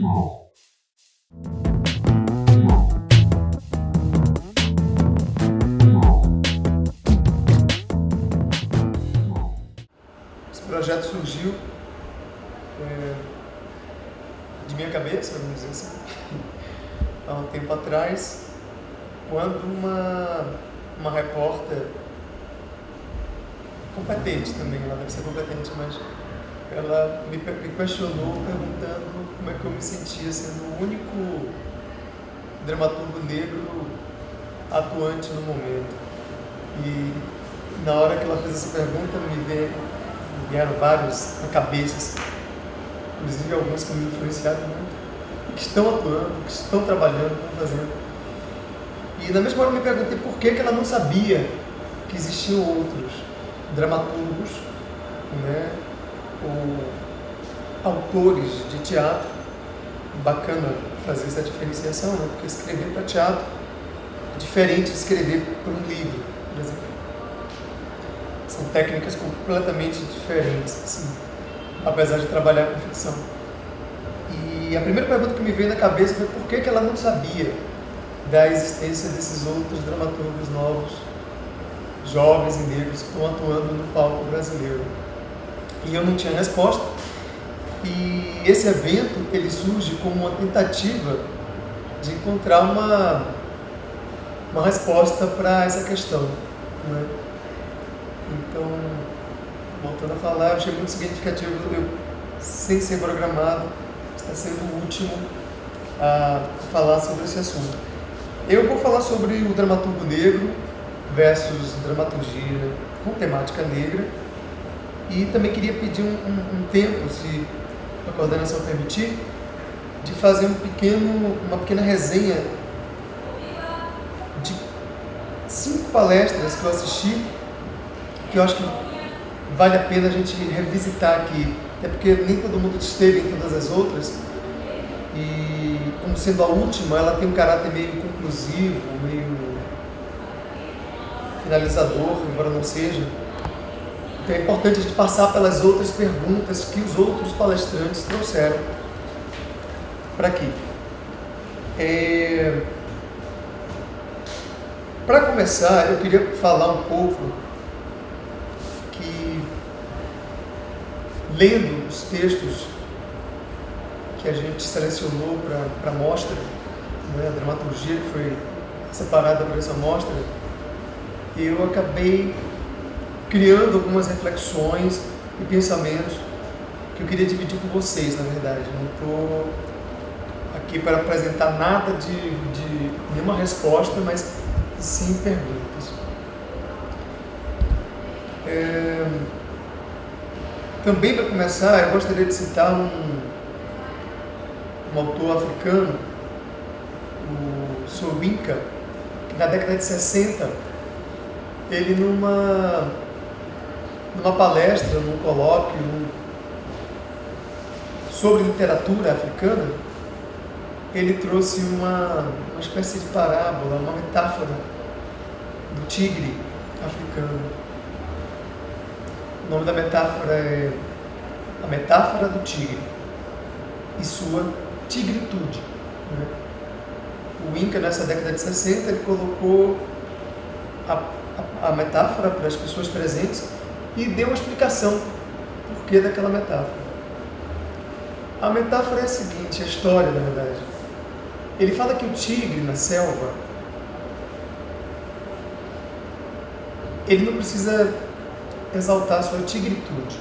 Esse projeto surgiu de minha cabeça, vamos dizer assim, há um tempo atrás, quando uma repórter competente também, ela deve ser competente, mas ela me questionou perguntando como é que eu me sentia sendo o único dramaturgo negro atuante no momento. E na hora que ela fez essa pergunta, me vieram vários na cabeça, inclusive alguns que me influenciaram muito, que estão atuando, que estão trabalhando, que estão fazendo. E na mesma hora eu me perguntei por que ela não sabia que existiam outros dramaturgos, né, ou autores de teatro. Bacana fazer essa diferenciação, né, porque escrever para teatro é diferente de escrever para um livro, por exemplo. São técnicas completamente diferentes, assim, apesar de trabalhar com ficção. E a primeira pergunta que me veio na cabeça foi por que ela não sabia da existência desses outros dramaturgos novos, jovens e negros que estão atuando no palco brasileiro. E eu não tinha resposta. E esse evento, ele surge como uma tentativa de encontrar uma resposta para essa questão, né? Então, voltando a falar, eu achei muito significativo, eu, sem ser programado, está sendo o último a falar sobre esse assunto. Eu vou falar sobre o dramaturgo negro versus dramaturgia com temática negra, e também queria pedir um tempo, se a coordenação permitir, de fazer uma pequena resenha de 5 palestras que eu assisti, que eu acho que vale a pena a gente revisitar aqui, até porque nem todo mundo esteve em todas as outras, e como sendo a última, ela tem um caráter meio conclusivo, meio finalizador, embora não seja. Então é importante a gente passar pelas outras perguntas que os outros palestrantes trouxeram para aqui. Para começar, eu queria falar um pouco que, lendo os textos que a gente selecionou para a mostra, né, a dramaturgia que foi separada para essa mostra, eu acabei criando algumas reflexões e pensamentos que eu queria dividir com vocês, na verdade. Não estou aqui para apresentar nada de nenhuma resposta, mas sim perguntas. Também, para começar, eu gostaria de citar um autor africano, o Soyinka, que na década de 60, ele numa palestra, num colóquio sobre literatura africana, ele trouxe uma espécie de parábola, uma metáfora do tigre africano. O nome da metáfora é A Metáfora do Tigre e Sua Tigritude, né? O Inca, nessa década de 60, ele colocou a metáfora para as pessoas presentes e deu uma explicação do porquê daquela metáfora. A metáfora é a seguinte, a história, na verdade. Ele fala que o tigre na selva, ele não precisa exaltar a sua tigritude.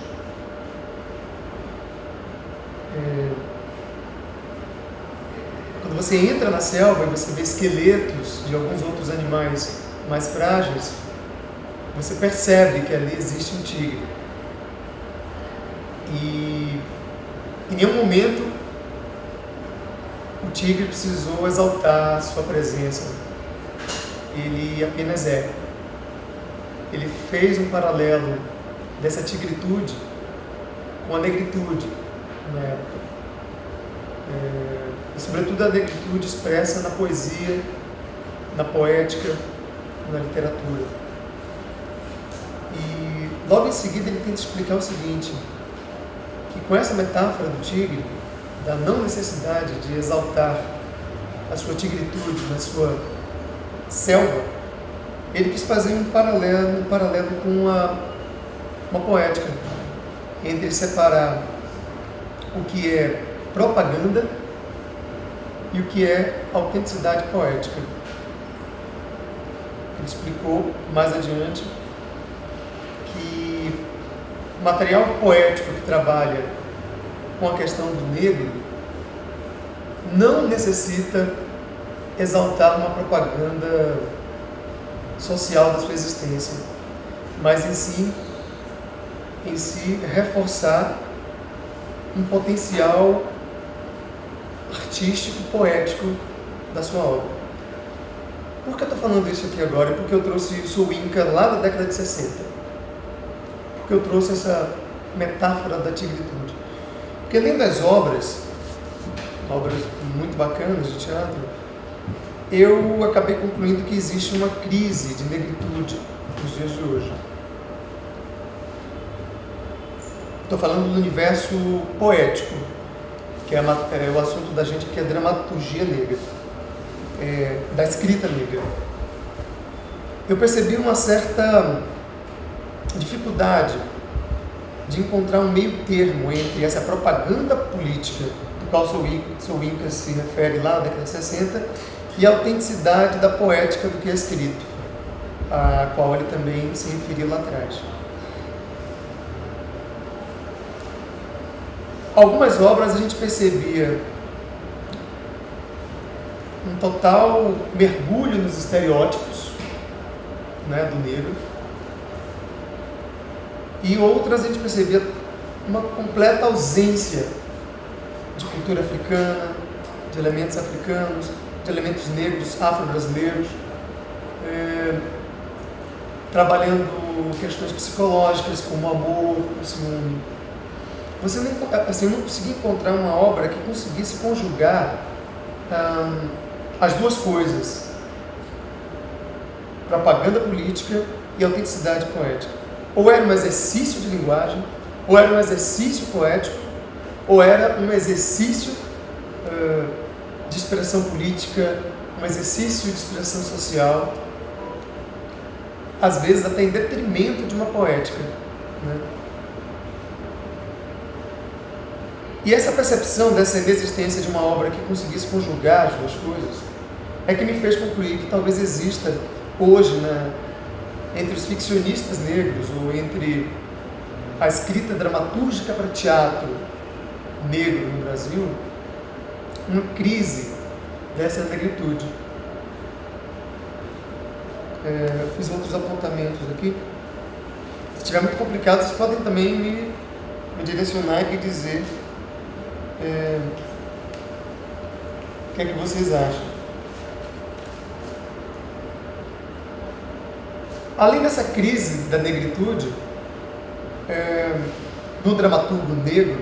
Quando você entra na selva e você vê esqueletos de alguns outros animais mais frágeis, você percebe que ali existe um tigre. E em nenhum momento o tigre precisou exaltar a sua presença. Ele apenas é. Ele fez um paralelo dessa tigritude com a negritude na época. E sobretudo a negritude expressa na poesia, na poética, na literatura. E logo em seguida ele tenta explicar o seguinte, que com essa metáfora do tigre, da não necessidade de exaltar a sua tigritude na sua selva, ele quis fazer um paralelo com uma poética, entre separar o que é propaganda e o que é autenticidade poética. Ele explicou mais adiante que o material poético que trabalha com a questão do negro não necessita exaltar uma propaganda social da sua existência, mas em si reforçar um potencial artístico, poético da sua obra. Por que eu estou falando isso aqui agora? Porque eu trouxe Sou Inca lá da década de 60. Porque eu trouxe essa metáfora da tigritude. Porque lendo as obras muito bacanas de teatro, eu acabei concluindo que existe uma crise de negritude nos dias de hoje. Estou falando do universo poético, que é o assunto da gente, que é a dramaturgia negra, da escrita negra. Eu percebi uma certa dificuldade de encontrar um meio termo entre essa propaganda política, do qual Sou Inca se refere lá na década de 60, e a autenticidade da poética do que é escrito, a qual ele também se referiu lá atrás. Algumas obras a gente percebia um total mergulho nos estereótipos, né, do negro, e outras a gente percebia uma completa ausência de cultura africana, de elementos africanos, de elementos negros, afro-brasileiros, trabalhando questões psicológicas como amor, o ciúme. Eu não consegui encontrar uma obra que conseguisse conjugar as duas coisas: propaganda política e autenticidade poética. Ou era um exercício de linguagem, ou era um exercício poético, ou era um exercício de expressão política, um exercício de expressão social, às vezes até em detrimento de uma poética, né? E essa percepção dessa inexistência de uma obra que conseguisse conjugar as duas coisas é que me fez concluir que talvez exista hoje, né, entre os ficcionistas negros, ou entre a escrita dramatúrgica para teatro negro no Brasil, uma crise dessa negritude. Fiz outros apontamentos aqui. Se estiver muito complicado, vocês podem também me direcionar e dizer o que é que vocês acham. Além dessa crise da negritude, do dramaturgo negro,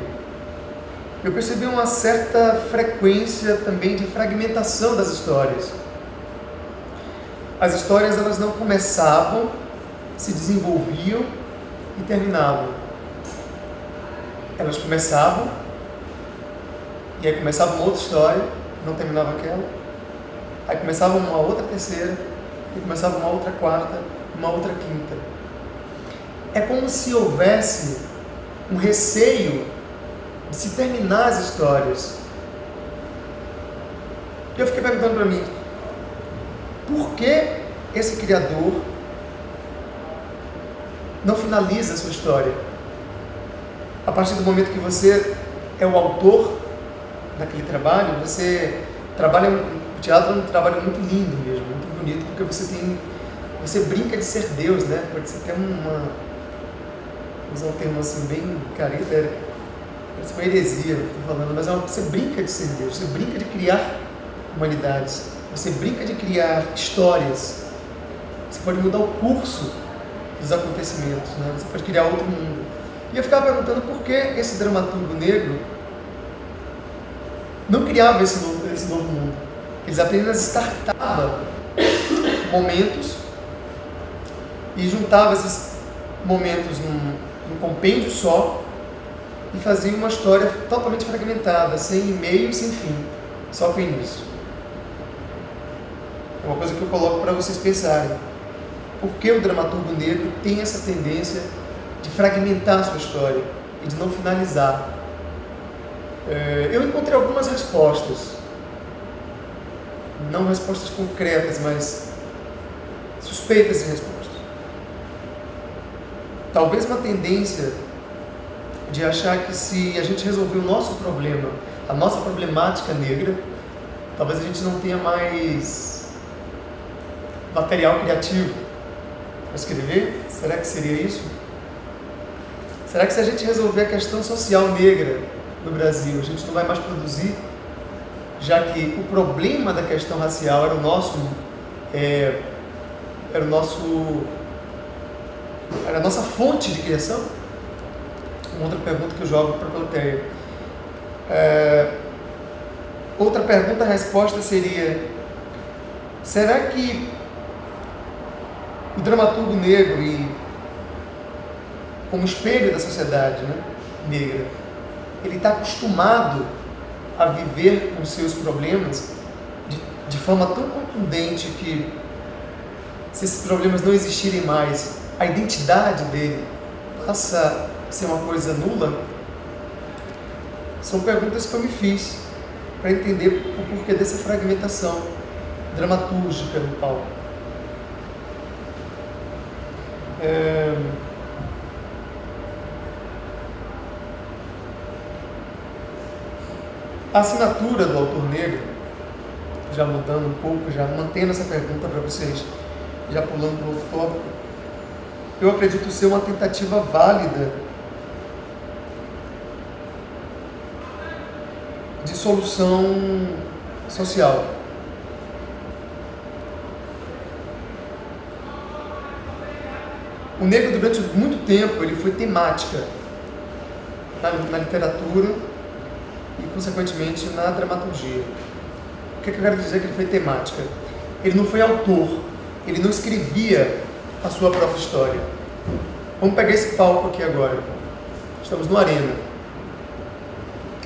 eu percebi uma certa frequência também de fragmentação das histórias. As histórias, elas não começavam, se desenvolviam e terminavam. Elas começavam, e aí começava uma outra história, não terminava aquela. Aí começava uma outra terceira, e começava uma outra quarta, uma outra quinta. É como se houvesse um receio de se terminar as histórias. E eu fiquei perguntando para mim, por que esse criador não finaliza a sua história? A partir do momento que você é o autor daquele trabalho, você trabalha, o teatro é um trabalho muito lindo mesmo, muito bonito, porque você brinca de ser Deus, né? Pode ser até usar um termo assim bem careta, parece uma heresia que eu estou falando, mas você brinca de ser Deus, você brinca de criar humanidades, você brinca de criar histórias, você pode mudar o curso dos acontecimentos, né? Você pode criar outro mundo. E eu ficava perguntando por que esse dramaturgo negro não criava esse novo mundo. Eles apenas startavam momentos e juntavam esses momentos num compêndio só e fazia uma história totalmente fragmentada, sem meio e sem fim, só com início. É uma coisa que eu coloco para vocês pensarem. Por que o dramaturgo negro tem essa tendência de fragmentar a sua história e de não finalizar? Eu encontrei algumas respostas, não respostas concretas, mas suspeitas de respostas. Talvez uma tendência de achar que se a gente resolver o nosso problema, a nossa problemática negra, talvez a gente não tenha mais material criativo para escrever. Será que seria isso? Será que se a gente resolver a questão social negra no Brasil, a gente não vai mais produzir, já que o problema da questão racial era a nossa fonte de criação? Uma outra pergunta que eu jogo para a plateia. Outra pergunta, a resposta seria: será que o dramaturgo negro, e como espelho da sociedade, né, negra, ele está acostumado a viver com seus problemas de forma tão contundente que, se esses problemas não existirem mais, a identidade dele passa a ser uma coisa nula? São perguntas que eu me fiz para entender o porquê dessa fragmentação dramatúrgica no palco. A assinatura do autor negro, já mudando um pouco, já mantendo essa pergunta para vocês, já pulando para outro tópico, eu acredito ser uma tentativa válida de solução social. O negro, durante muito tempo, ele foi temática na literatura e, consequentemente, na dramaturgia. O que eu quero dizer que ele foi temática? Ele não foi autor, ele não escrevia a sua própria história. Vamos pegar esse palco aqui agora. Estamos no Arena.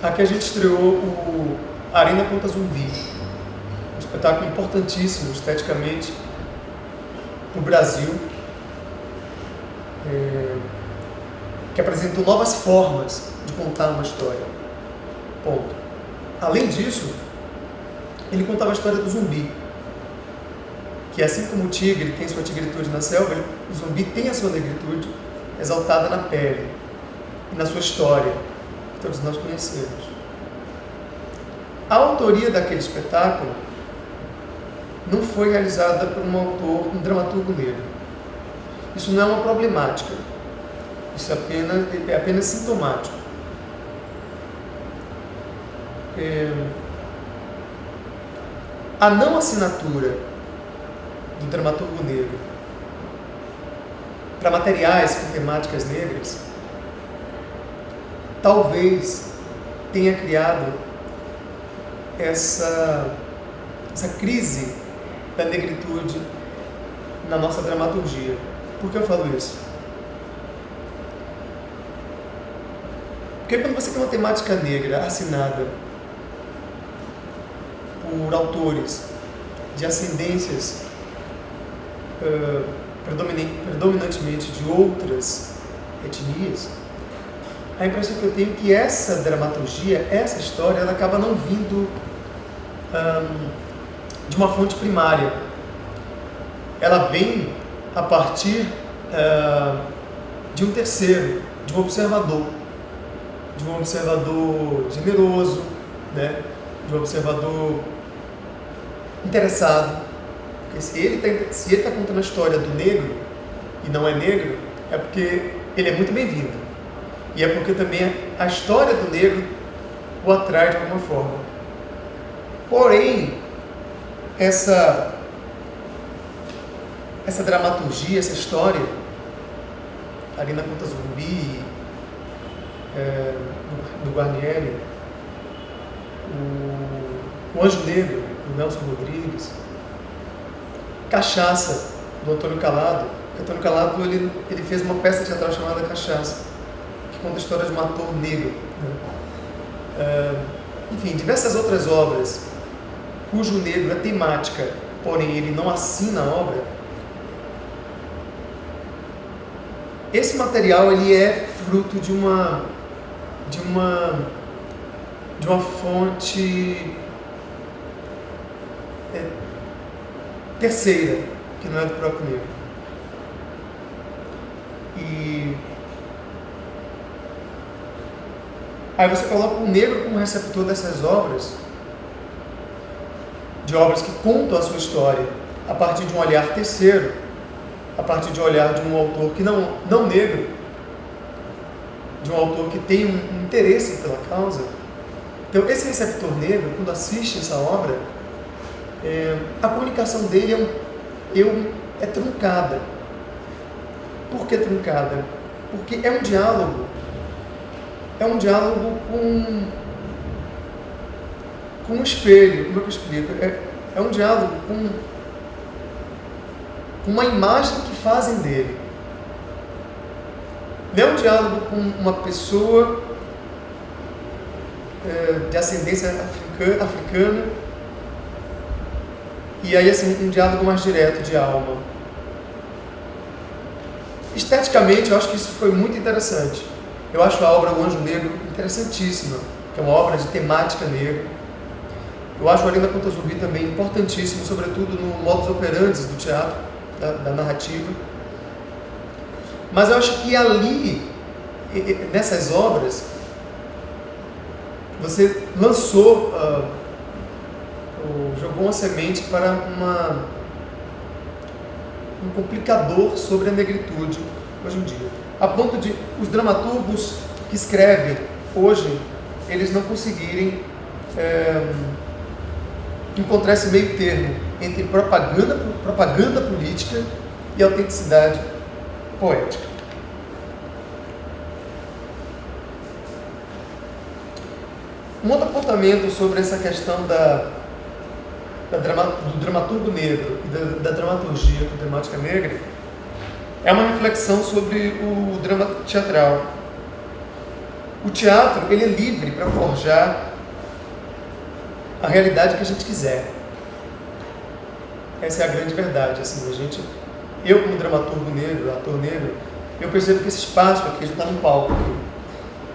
Aqui a gente estreou o Arena Conta Zumbi, um espetáculo importantíssimo esteticamente no Brasil, que apresentou novas formas de contar uma história. Ponto. Além disso, ele contava a história do zumbi, que assim como o tigre tem sua tigritude na selva, o zumbi tem a sua negritude exaltada na pele e na sua história, que todos nós conhecemos. A autoria daquele espetáculo não foi realizada por um autor, um dramaturgo negro. Isso não é uma problemática, isso é apenas sintomático. A não assinatura do dramaturgo negro para materiais com temáticas negras talvez tenha criado essa crise da negritude na nossa dramaturgia. Por que eu falo isso? Porque quando você tem uma temática negra assinada por autores de ascendências predominantemente de outras etnias, a impressão que eu tenho é que essa dramaturgia, essa história, ela acaba não vindo de uma fonte primária. Ela vem a partir de um terceiro, de um observador generoso, né? De um observador interessado. Porque se ele está contando a história do negro e não é negro, é porque ele é muito bem-vindo. E é porque também a história do negro o atrai de alguma forma. Porém, essa dramaturgia, essa história, ali na Conta Zumbi, do Guarnieri, o Anjo Negro, do Nelson Rodrigues, Cachaça, do Antônio Calado. O Antônio Calado ele fez uma peça teatral chamada Cachaça, que conta a história de um ator negro, né? Enfim, diversas outras obras cujo negro é temática, porém ele não assina a obra. Esse material ele é fruto de uma fonte terceira, que não é do próprio negro. E aí você coloca o negro como receptor dessas obras, de obras que contam a sua história a partir de um olhar terceiro, a partir de um olhar de um autor que não negro, de um autor que tem um interesse pela causa. Então, esse receptor negro, quando assiste essa obra, a comunicação dele é truncada. Por que truncada? Porque é um diálogo com um espelho. Como é que eu explico? É um diálogo com uma imagem que fazem dele. Não é um diálogo com uma pessoa de ascendência africana, e aí assim, um diálogo mais direto de alma. Esteticamente, eu acho que isso foi muito interessante. Eu acho a obra O Anjo Negro interessantíssima, que é uma obra de temática negra. Eu acho o Olinda Conta Zumbi também importantíssimo, sobretudo no modus operandi do teatro, da narrativa. Mas eu acho que ali, nessas obras, você lançou, jogou uma semente para um complicador sobre a negritude hoje em dia. A ponto de os dramaturgos que escrevem hoje, eles não conseguirem encontrar esse meio termo entre propaganda política e autenticidade poética. Um outro apontamento sobre essa questão do dramaturgo negro e da dramaturgia com temática negra é uma reflexão sobre o drama teatral. O teatro, ele é livre para forjar a realidade que a gente quiser. Essa é a grande verdade. Assim, eu como dramaturgo negro, ator negro, eu percebo que esse espaço aqui, a gente está num palco aqui,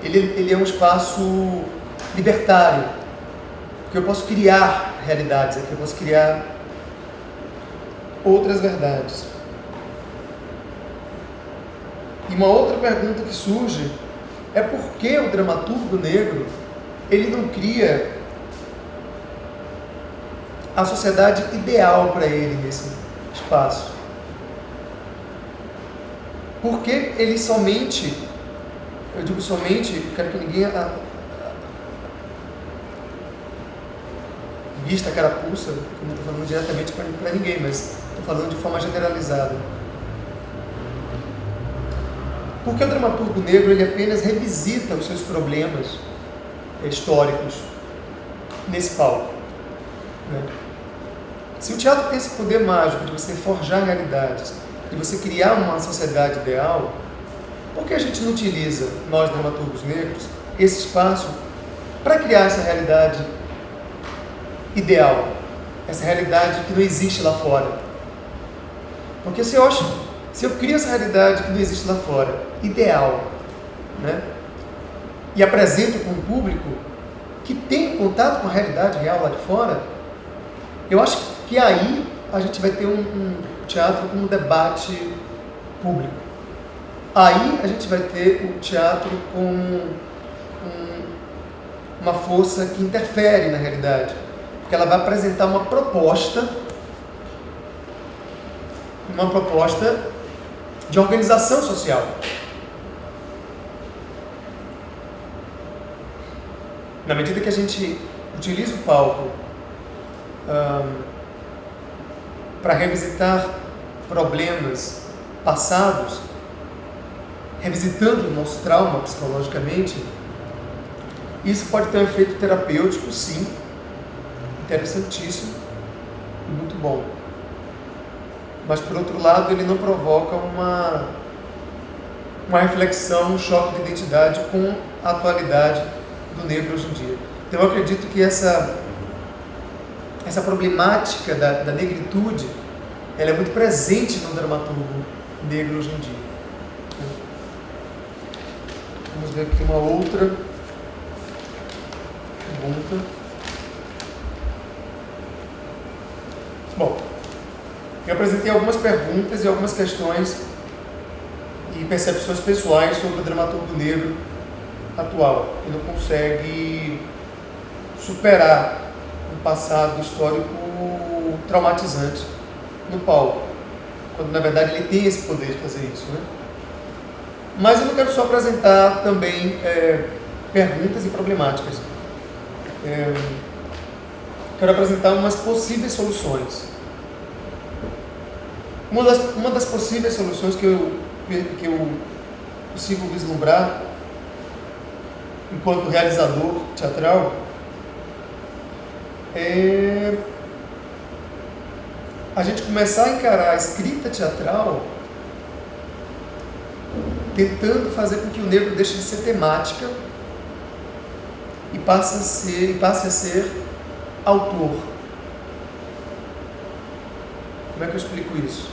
ele é um espaço libertário, porque eu posso criar realidades aqui, eu posso criar outras verdades. E uma outra pergunta que surge é por que o dramaturgo negro ele não cria a sociedade ideal para ele nesse espaço? Por que ele somente, eu digo somente, quero que ninguém vista a carapuça, eu não estou falando diretamente para ninguém, mas estou falando de forma generalizada. Porque o dramaturgo negro ele apenas revisita os seus problemas históricos nesse palco, né? Se o teatro tem esse poder mágico de você forjar realidades, de você criar uma sociedade ideal, por que a gente não utiliza, nós dramaturgos negros, esse espaço para criar essa realidade ideal, essa realidade que não existe lá fora? Porque se eu crio essa realidade que não existe lá fora, ideal, né, e apresento para um público que tem contato com a realidade real lá de fora, eu acho que aí a gente vai ter um teatro com um debate público. Aí a gente vai ter o teatro com uma força que interfere na realidade, porque ela vai apresentar uma proposta de organização social. Na medida que a gente utiliza o palco para revisitar problemas passados, revisitando o nosso trauma psicologicamente, isso pode ter um efeito terapêutico, sim, interessantíssimo e muito bom. Mas, por outro lado, ele não provoca uma reflexão, um choque de identidade com a atualidade do negro hoje em dia. Então eu acredito que essa problemática da negritude, ela é muito presente no dramaturgo negro hoje em dia. Vamos ver aqui uma outra pergunta. Bom, eu apresentei algumas perguntas e algumas questões e percepções pessoais sobre o dramaturgo negro atual, que não consegue superar um passado histórico traumatizante no palco, quando na verdade ele tem esse poder de fazer isso, né? Mas eu não quero só apresentar também perguntas e problemáticas. Quero apresentar umas possíveis soluções. Uma das possíveis soluções que eu consigo vislumbrar enquanto realizador teatral é a gente começar a encarar a escrita teatral tentando fazer com que o negro deixe de ser temática e passe a ser autor. Como é que eu explico isso?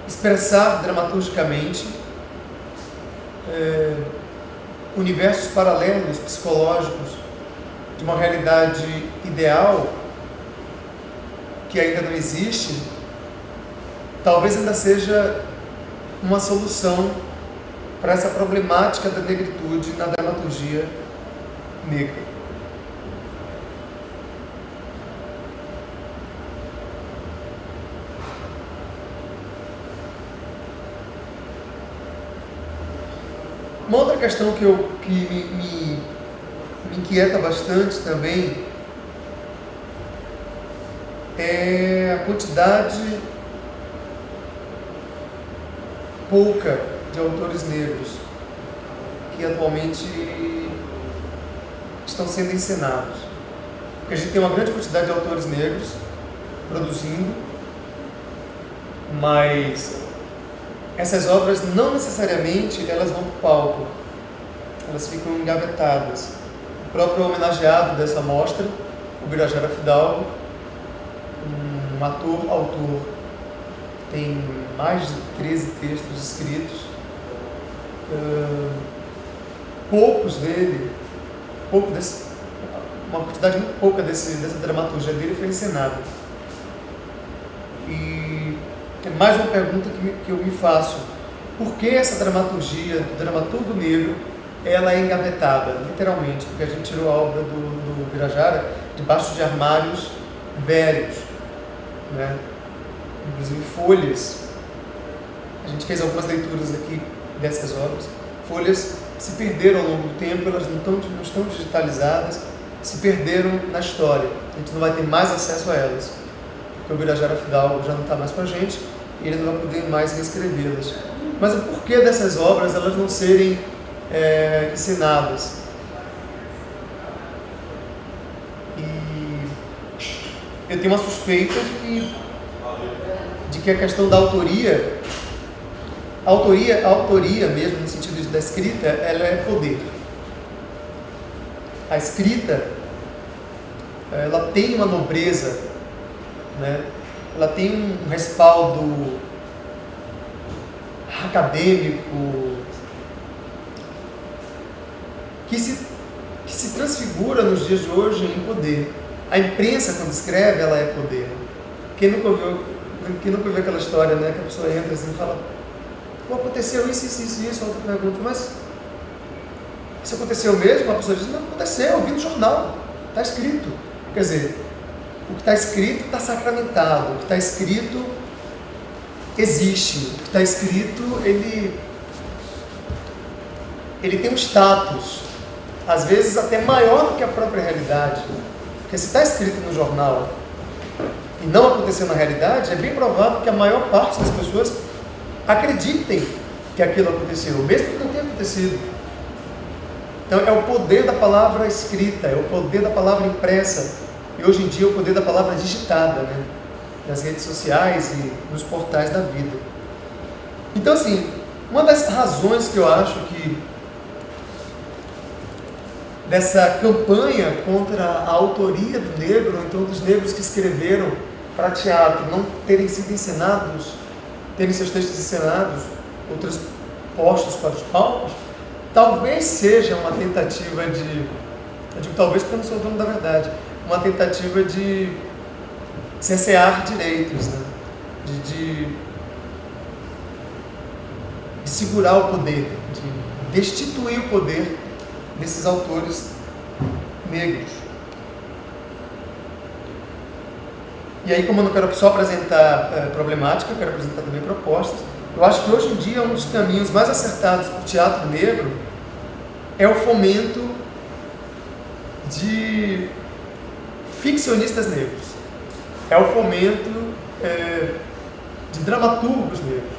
Expressar dramaturgicamente universos paralelos, psicológicos, de uma realidade ideal que ainda não existe, talvez ainda seja uma solução para essa problemática da negritude na dramaturgia negra. Uma outra questão que me inquieta bastante também é a quantidade pouca de autores negros que atualmente estão sendo encenados. Porque a gente tem uma grande quantidade de autores negros produzindo, mas essas obras não necessariamente elas vão para o palco, elas ficam engavetadas. O próprio homenageado dessa mostra, o Birajara Fidalgo, um autor, tem mais de 13 textos escritos, uma quantidade muito pouca dessa dramaturgia dele foi encenada. E é mais uma pergunta que eu me faço: por que essa dramaturgia do dramaturgo negro ela é engavetada, literalmente? Porque a gente tirou a obra do Birajara debaixo de armários velhos, né? Inclusive folhas. A gente fez algumas leituras aqui dessas obras. Folhas se perderam ao longo do tempo, elas não estão digitalizadas, se perderam na história. A gente não vai ter mais acesso a elas, porque o Birajara Fidalgo já não está mais com a gente e ele não vai poder mais reescrevê-las. Mas o porquê dessas obras elas não serem ensinadas? E eu tenho uma suspeita de que a questão da autoria mesmo, no sentido da escrita, ela é poder. A escrita, ela tem uma nobreza, né? Ela tem um respaldo acadêmico que se transfigura nos dias de hoje em poder. A imprensa, quando escreve, ela é poder. Quem nunca ouviu aquela história, né, que a pessoa entra assim e fala: aconteceu isso, outra pergunta, mas isso aconteceu mesmo? A pessoa diz: não, aconteceu, eu vi no jornal, está escrito. Quer dizer, o que está escrito está sacramentado, o que está escrito existe, o que está escrito, ele tem um status, às vezes até maior do que a própria realidade. Porque se está escrito no jornal e não aconteceu na realidade, é bem provável que a maior parte das pessoas acreditem que aquilo aconteceu, mesmo que não tenha acontecido. Então é o poder da palavra escrita, é o poder da palavra impressa, e hoje em dia é o poder da palavra digitada, né? Nas redes sociais e nos portais da vida. Então, assim, uma das razões que eu acho que dessa campanha contra a autoria do negro, ou então dos negros que escreveram para teatro, não terem sido ensinados, terem seus textos ensinados ou transpostos para os palcos, talvez seja uma tentativa de, eu digo talvez porque eu não sou o dono da verdade, uma tentativa de cercear direitos, né? de segurar o poder, de destituir o poder desses autores negros. E aí, como eu não quero só apresentar problemática, eu quero apresentar também propostas. Eu acho que hoje em dia um dos caminhos mais acertados para o teatro negro é o fomento de ficcionistas negros. É o fomento de dramaturgos negros.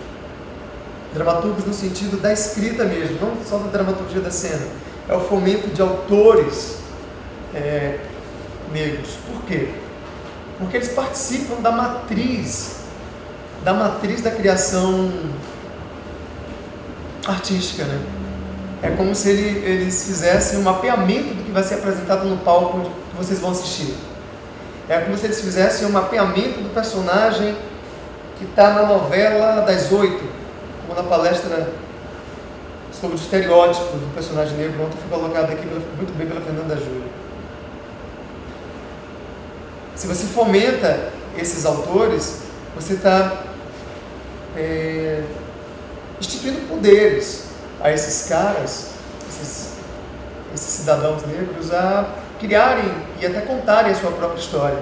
Dramaturgos no sentido da escrita mesmo, não só da dramaturgia da cena. É o fomento de autores negros. Por quê? Porque eles participam da matriz da criação artística, né? É como se eles fizessem um mapeamento do que vai ser apresentado no palco que vocês vão assistir. É como se eles fizessem um mapeamento do personagem que está na novela das 8, como na palestra sobre o estereótipo do personagem negro, ontem foi colocado aqui muito bem pela Fernanda Júlia. Se você fomenta esses autores, você está instituindo poderes a esses caras, esses cidadãos negros, a criarem e até contarem a sua própria história.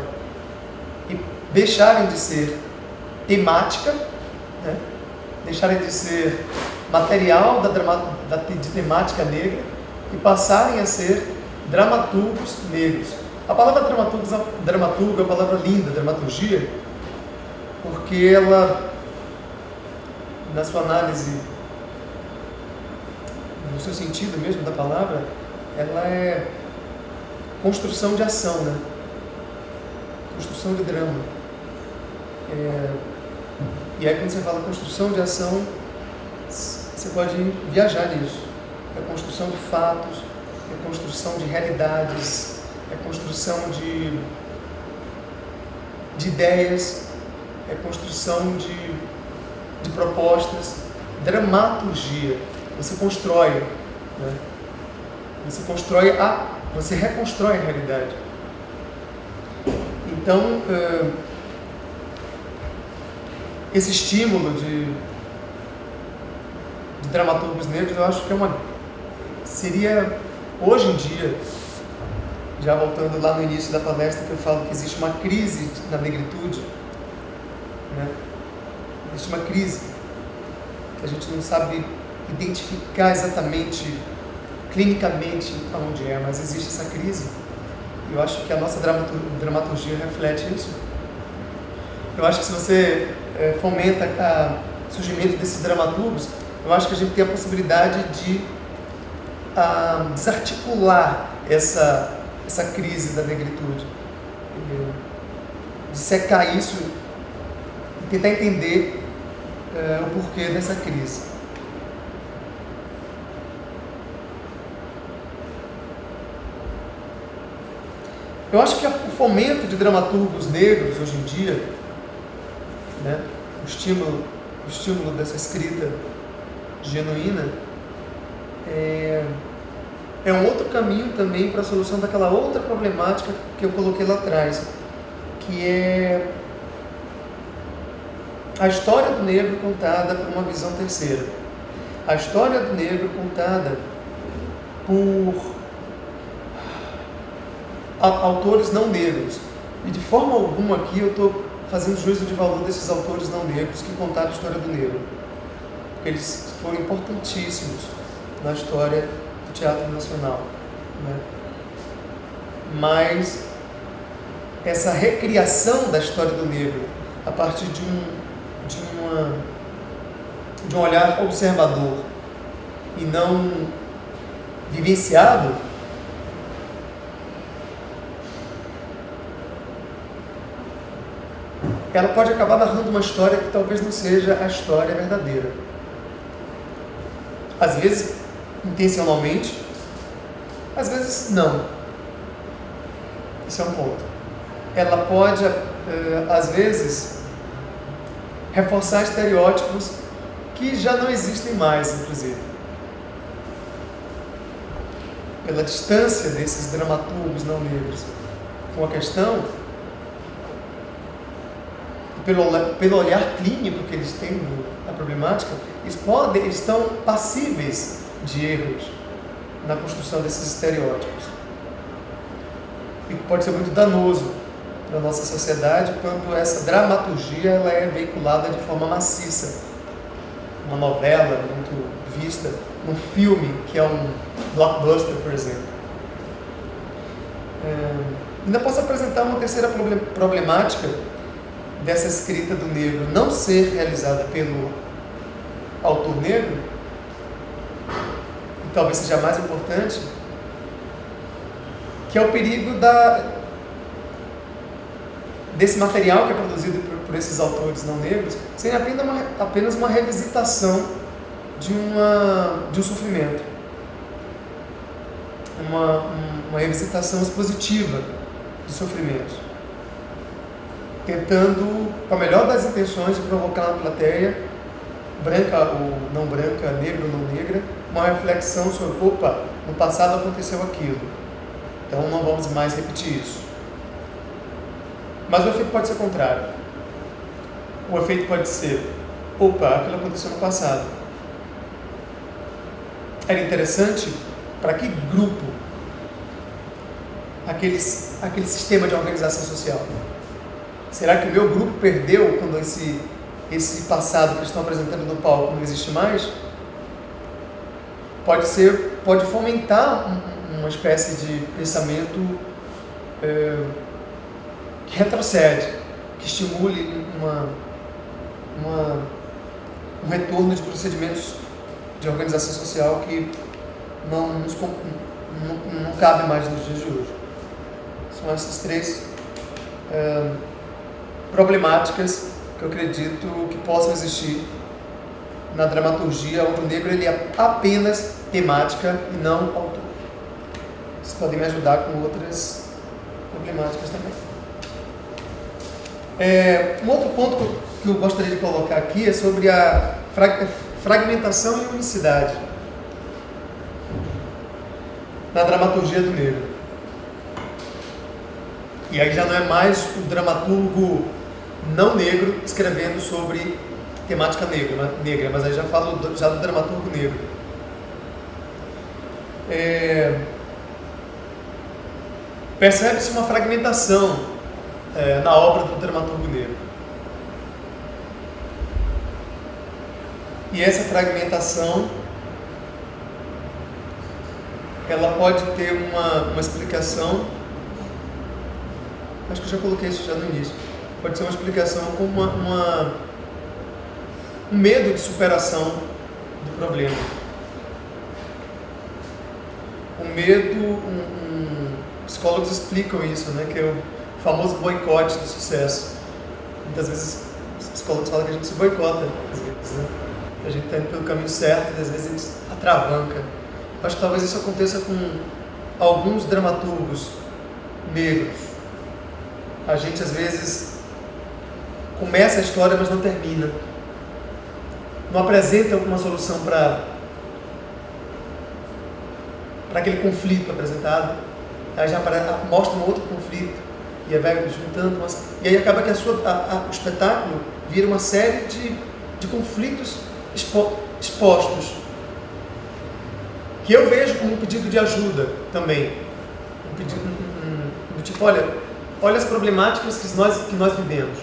E deixarem de ser temática, né? Deixarem de ser material de temática negra e passarem a ser dramaturgos negros. A palavra dramaturgo é uma palavra linda, dramaturgia, porque ela, na sua análise, no seu sentido mesmo da palavra, ela é construção de ação, né? Construção de drama. E aí quando você fala construção de ação, você pode viajar nisso. É construção de fatos, é construção de realidades, é construção de ideias, é construção de propostas, dramaturgia. Você constrói, né? Você reconstrói a realidade. Então, esse estímulo de dramaturgos negros, eu acho que seria, hoje em dia, já voltando lá no início da palestra, que eu falo que existe uma crise na negritude, né? Existe uma crise que a gente não sabe identificar exatamente, clinicamente, aonde é, mas existe essa crise. E eu acho que a nossa dramaturgia reflete isso. Eu acho que se você fomenta o surgimento desses dramaturgos, eu acho que a gente tem a possibilidade de desarticular essa crise da negritude, de secar isso e tentar entender o porquê dessa crise. Eu acho que o fomento de dramaturgos negros hoje em dia, né, o estímulo dessa escrita genuína, é um outro caminho também para a solução daquela outra problemática que eu coloquei lá atrás, que é a história do negro contada por uma visão terceira. A história do negro contada por autores não negros. E de forma alguma aqui eu estou fazendo juízo de valor desses autores não negros que contaram a história do negro. Porque eles foram importantíssimos na história do teatro nacional, né? Mas essa recriação da história do negro a partir de um olhar observador e não vivenciado, ela pode acabar narrando uma história que talvez não seja a história verdadeira. Às vezes intencionalmente, às vezes não. Isso é um ponto. Ela pode, às vezes, reforçar estereótipos que já não existem mais, inclusive. Pela distância desses dramaturgos não negros com a questão, pelo olhar clínico que eles têm da problemática, eles estão passíveis de erros na construção desses estereótipos. E pode ser muito danoso para a nossa sociedade quando essa dramaturgia ela é veiculada de forma maciça. Uma novela muito vista, um filme que é um blockbuster, por exemplo. Ainda posso apresentar uma terceira problemática dessa escrita do negro não ser realizada pelo autor negro, e talvez seja a mais importante, que é o perigo desse material que é produzido por esses autores não negros ser apenas uma revisitação de um sofrimento, uma revisitação expositiva de sofrimentos, tentando, com a melhor das intenções, de provocar na plateia, branca ou não branca, negra ou não negra, uma reflexão sobre, opa, no passado aconteceu aquilo, então não vamos mais repetir isso. Mas o efeito pode ser contrário. O efeito pode ser, opa, aquilo aconteceu no passado. Era interessante para que grupo aquele sistema de organização social? Será que o meu grupo perdeu quando esse passado que eles estão apresentando no palco não existe mais? Pode fomentar uma espécie de pensamento que retrocede, que estimule um retorno de procedimentos de organização social que não cabe mais nos dias de hoje. São essas três problemáticas que eu acredito que possam existir na dramaturgia, onde o negro ele é apenas temática e não autor. Vocês podem me ajudar com outras problemáticas também. Um outro ponto que eu gostaria de colocar aqui é sobre a fragmentação e unicidade na dramaturgia do negro. E aí já não é mais o dramaturgo não negro escrevendo sobre temática negra, mas aí já falo do dramaturgo negro. Percebe-se uma fragmentação na obra do dramaturgo negro. E essa fragmentação ela pode ter uma explicação, acho que eu já coloquei isso já no início, pode ser uma explicação com um medo de superação do problema. Um medo, psicólogos explicam isso, né, que é o famoso boicote do sucesso. Muitas vezes os psicólogos falam que a gente se boicota, às vezes, né? A gente está indo pelo caminho certo e às vezes a gente atravanca. Acho que talvez isso aconteça com alguns dramaturgos negros. A gente às vezes começa a história, mas não termina. Não apresenta uma solução para aquele conflito apresentado. Aí já mostra um outro conflito e aí vai juntando. E aí acaba que o espetáculo vira uma série de conflitos expostos, que eu vejo como um pedido de ajuda também. Um pedido do tipo, olha as problemáticas que nós vivemos.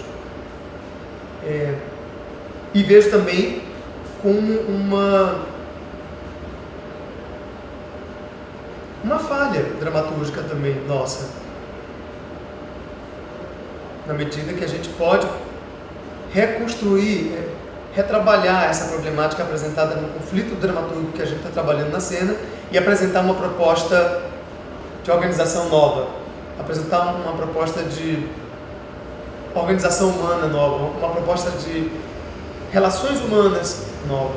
E vejo também como uma falha dramatúrgica também nossa, na medida que a gente pode reconstruir, retrabalhar essa problemática apresentada no conflito dramatúrgico que a gente está trabalhando na cena e apresentar uma proposta de organização nova, apresentar uma proposta de organização humana nova, uma proposta de relações humanas nova.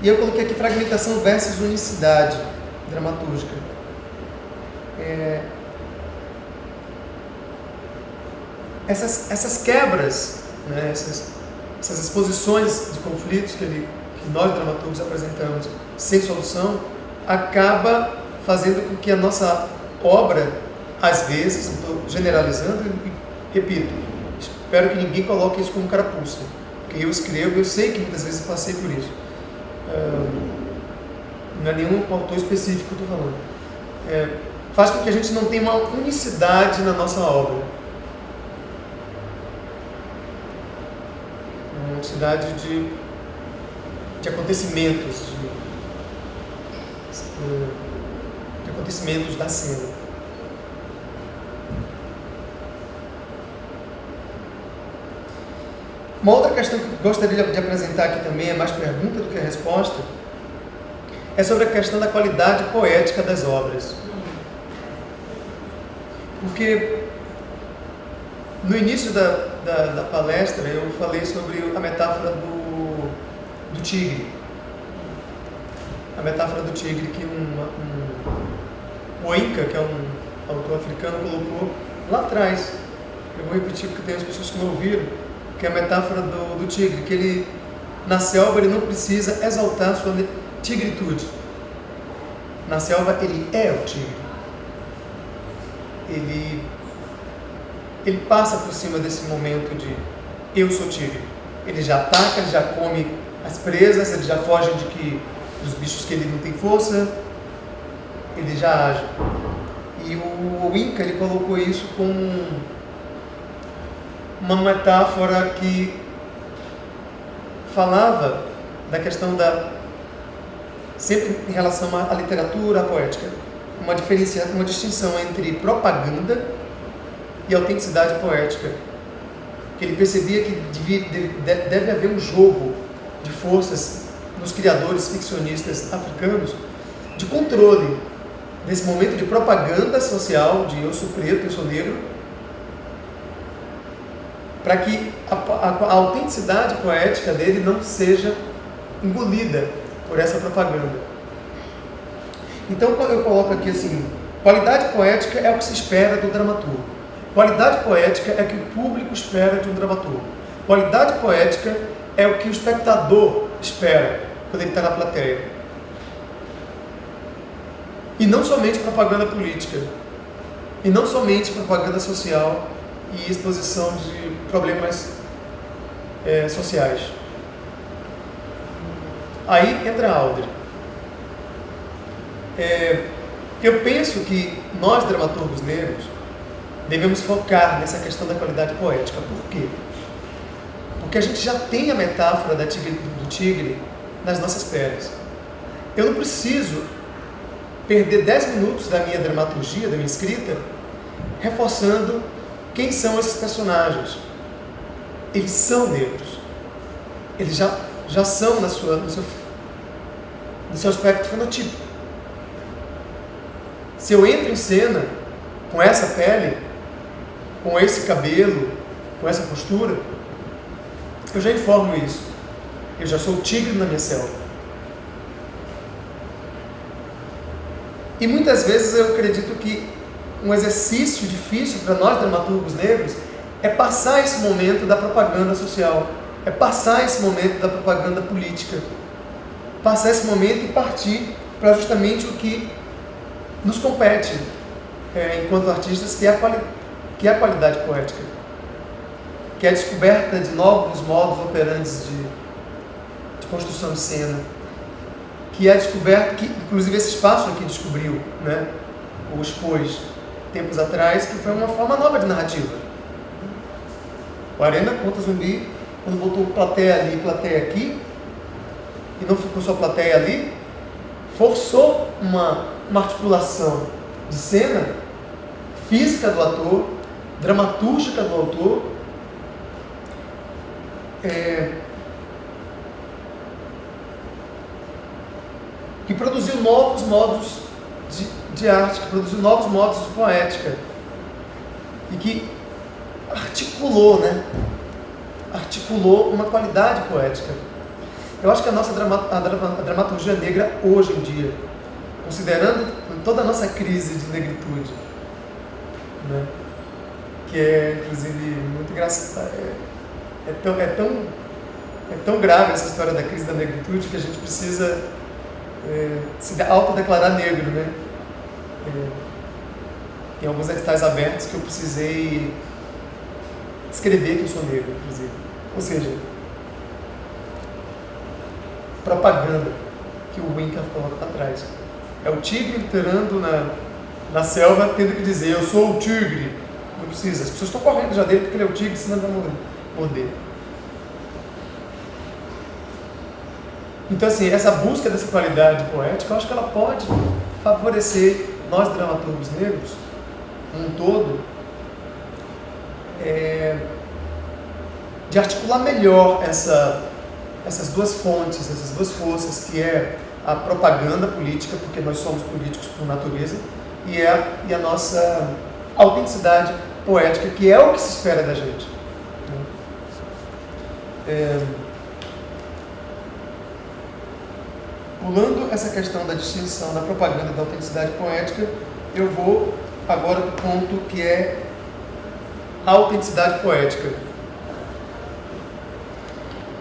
E eu coloquei aqui fragmentação versus unicidade dramatúrgica. Essas quebras, né, essas exposições de conflitos que nós dramaturgos apresentamos sem solução, acaba fazendo com que a nossa obra, às vezes, não estou generalizando e repito, espero que ninguém coloque isso como carapuça, porque eu escrevo, eu sei que muitas vezes passei por isso. Não é nenhum autor específico que eu estou falando. Faz com que a gente não tenha uma unicidade na nossa obra. Uma unicidade de acontecimentos, de acontecimentos da cena. Uma outra questão que eu gostaria de apresentar aqui também, é mais pergunta do que resposta, é sobre a questão da qualidade poética das obras. Porque no início da palestra eu falei sobre a metáfora do tigre. A metáfora do tigre que o Inca, que é um autor africano, colocou lá atrás. Eu vou repetir porque tem as pessoas que não ouviram, que é a metáfora do tigre, que ele, na selva, ele não precisa exaltar a sua tigritude. Na selva, ele é o tigre. Ele passa por cima desse momento de eu sou tigre. Ele já ataca, ele já come as presas, ele já foge dos bichos que ele não tem força, ele já age. E o Inca, ele colocou isso como uma metáfora que falava da questão sempre em relação à literatura, à poética, uma distinção entre propaganda e autenticidade poética, que ele percebia que deve haver um jogo de forças nos criadores ficcionistas africanos de controle desse momento de propaganda social, de eu sou preto, eu sou negro, para que a autenticidade poética dele não seja engolida por essa propaganda. Então eu coloco aqui assim, qualidade poética é o que se espera do dramaturgo. Qualidade poética é o que o público espera de um dramaturgo. Qualidade poética é o que o espectador espera quando ele está na plateia. E não somente propaganda política. E não somente propaganda social e exposição de problemas sociais. Aí entra a Audre. Eu penso que nós, dramaturgos negros, devemos focar nessa questão da qualidade poética. Por quê? Porque a gente já tem a metáfora do tigre nas nossas peles. Eu não preciso perder 10 minutos da minha dramaturgia, da minha escrita, reforçando quem são esses personagens. Eles são negros. Eles já são no seu aspecto fenotípico. Se eu entro em cena com essa pele, com esse cabelo, com essa postura, eu já informo isso. Eu já sou o tigre na minha selva. E muitas vezes eu acredito que um exercício difícil para nós dramaturgos negros é passar esse momento da propaganda social, é passar esse momento da propaganda política, passar esse momento e partir para justamente o que nos compete enquanto artistas, que é a qualidade poética, que é a descoberta de novos modos operantes de construção de cena, que é a descoberta, que inclusive esse espaço aqui descobriu, né, ou expôs tempos atrás, que foi uma forma nova de narrativa. O Arena Conta Zumbi, quando botou plateia ali e plateia aqui, e não ficou só plateia ali, forçou uma articulação de cena física do ator, dramatúrgica do autor, que produziu novos modos de arte, que produziu novos modos de poética, e que articulou uma qualidade poética. eu acho que a nossa a dramaturgia negra hoje em dia, considerando toda a nossa crise de negritude, né? Que é, inclusive, muito engraçado, é tão grave essa história da crise da negritude que a gente precisa se autodeclarar negro, né? Tem alguns editais abertos que eu precisei escrever que eu sou negro, inclusive. Ou seja, propaganda que o Winca coloca para trás. É o tigre entrando na selva tendo que dizer, eu sou o tigre. Não precisa, as pessoas estão correndo já dele porque ele é o tigre, senão vai morder. Então, assim, essa busca dessa qualidade poética, eu acho que ela pode favorecer nós dramaturgos negros, um todo, de articular melhor essas duas fontes, essas duas forças, que é a propaganda política, porque nós somos políticos por natureza, e a nossa autenticidade poética, que é o que se espera da gente. Pulando essa questão da distinção da propaganda e da autenticidade poética, eu vou agora para o ponto que é a autenticidade poética.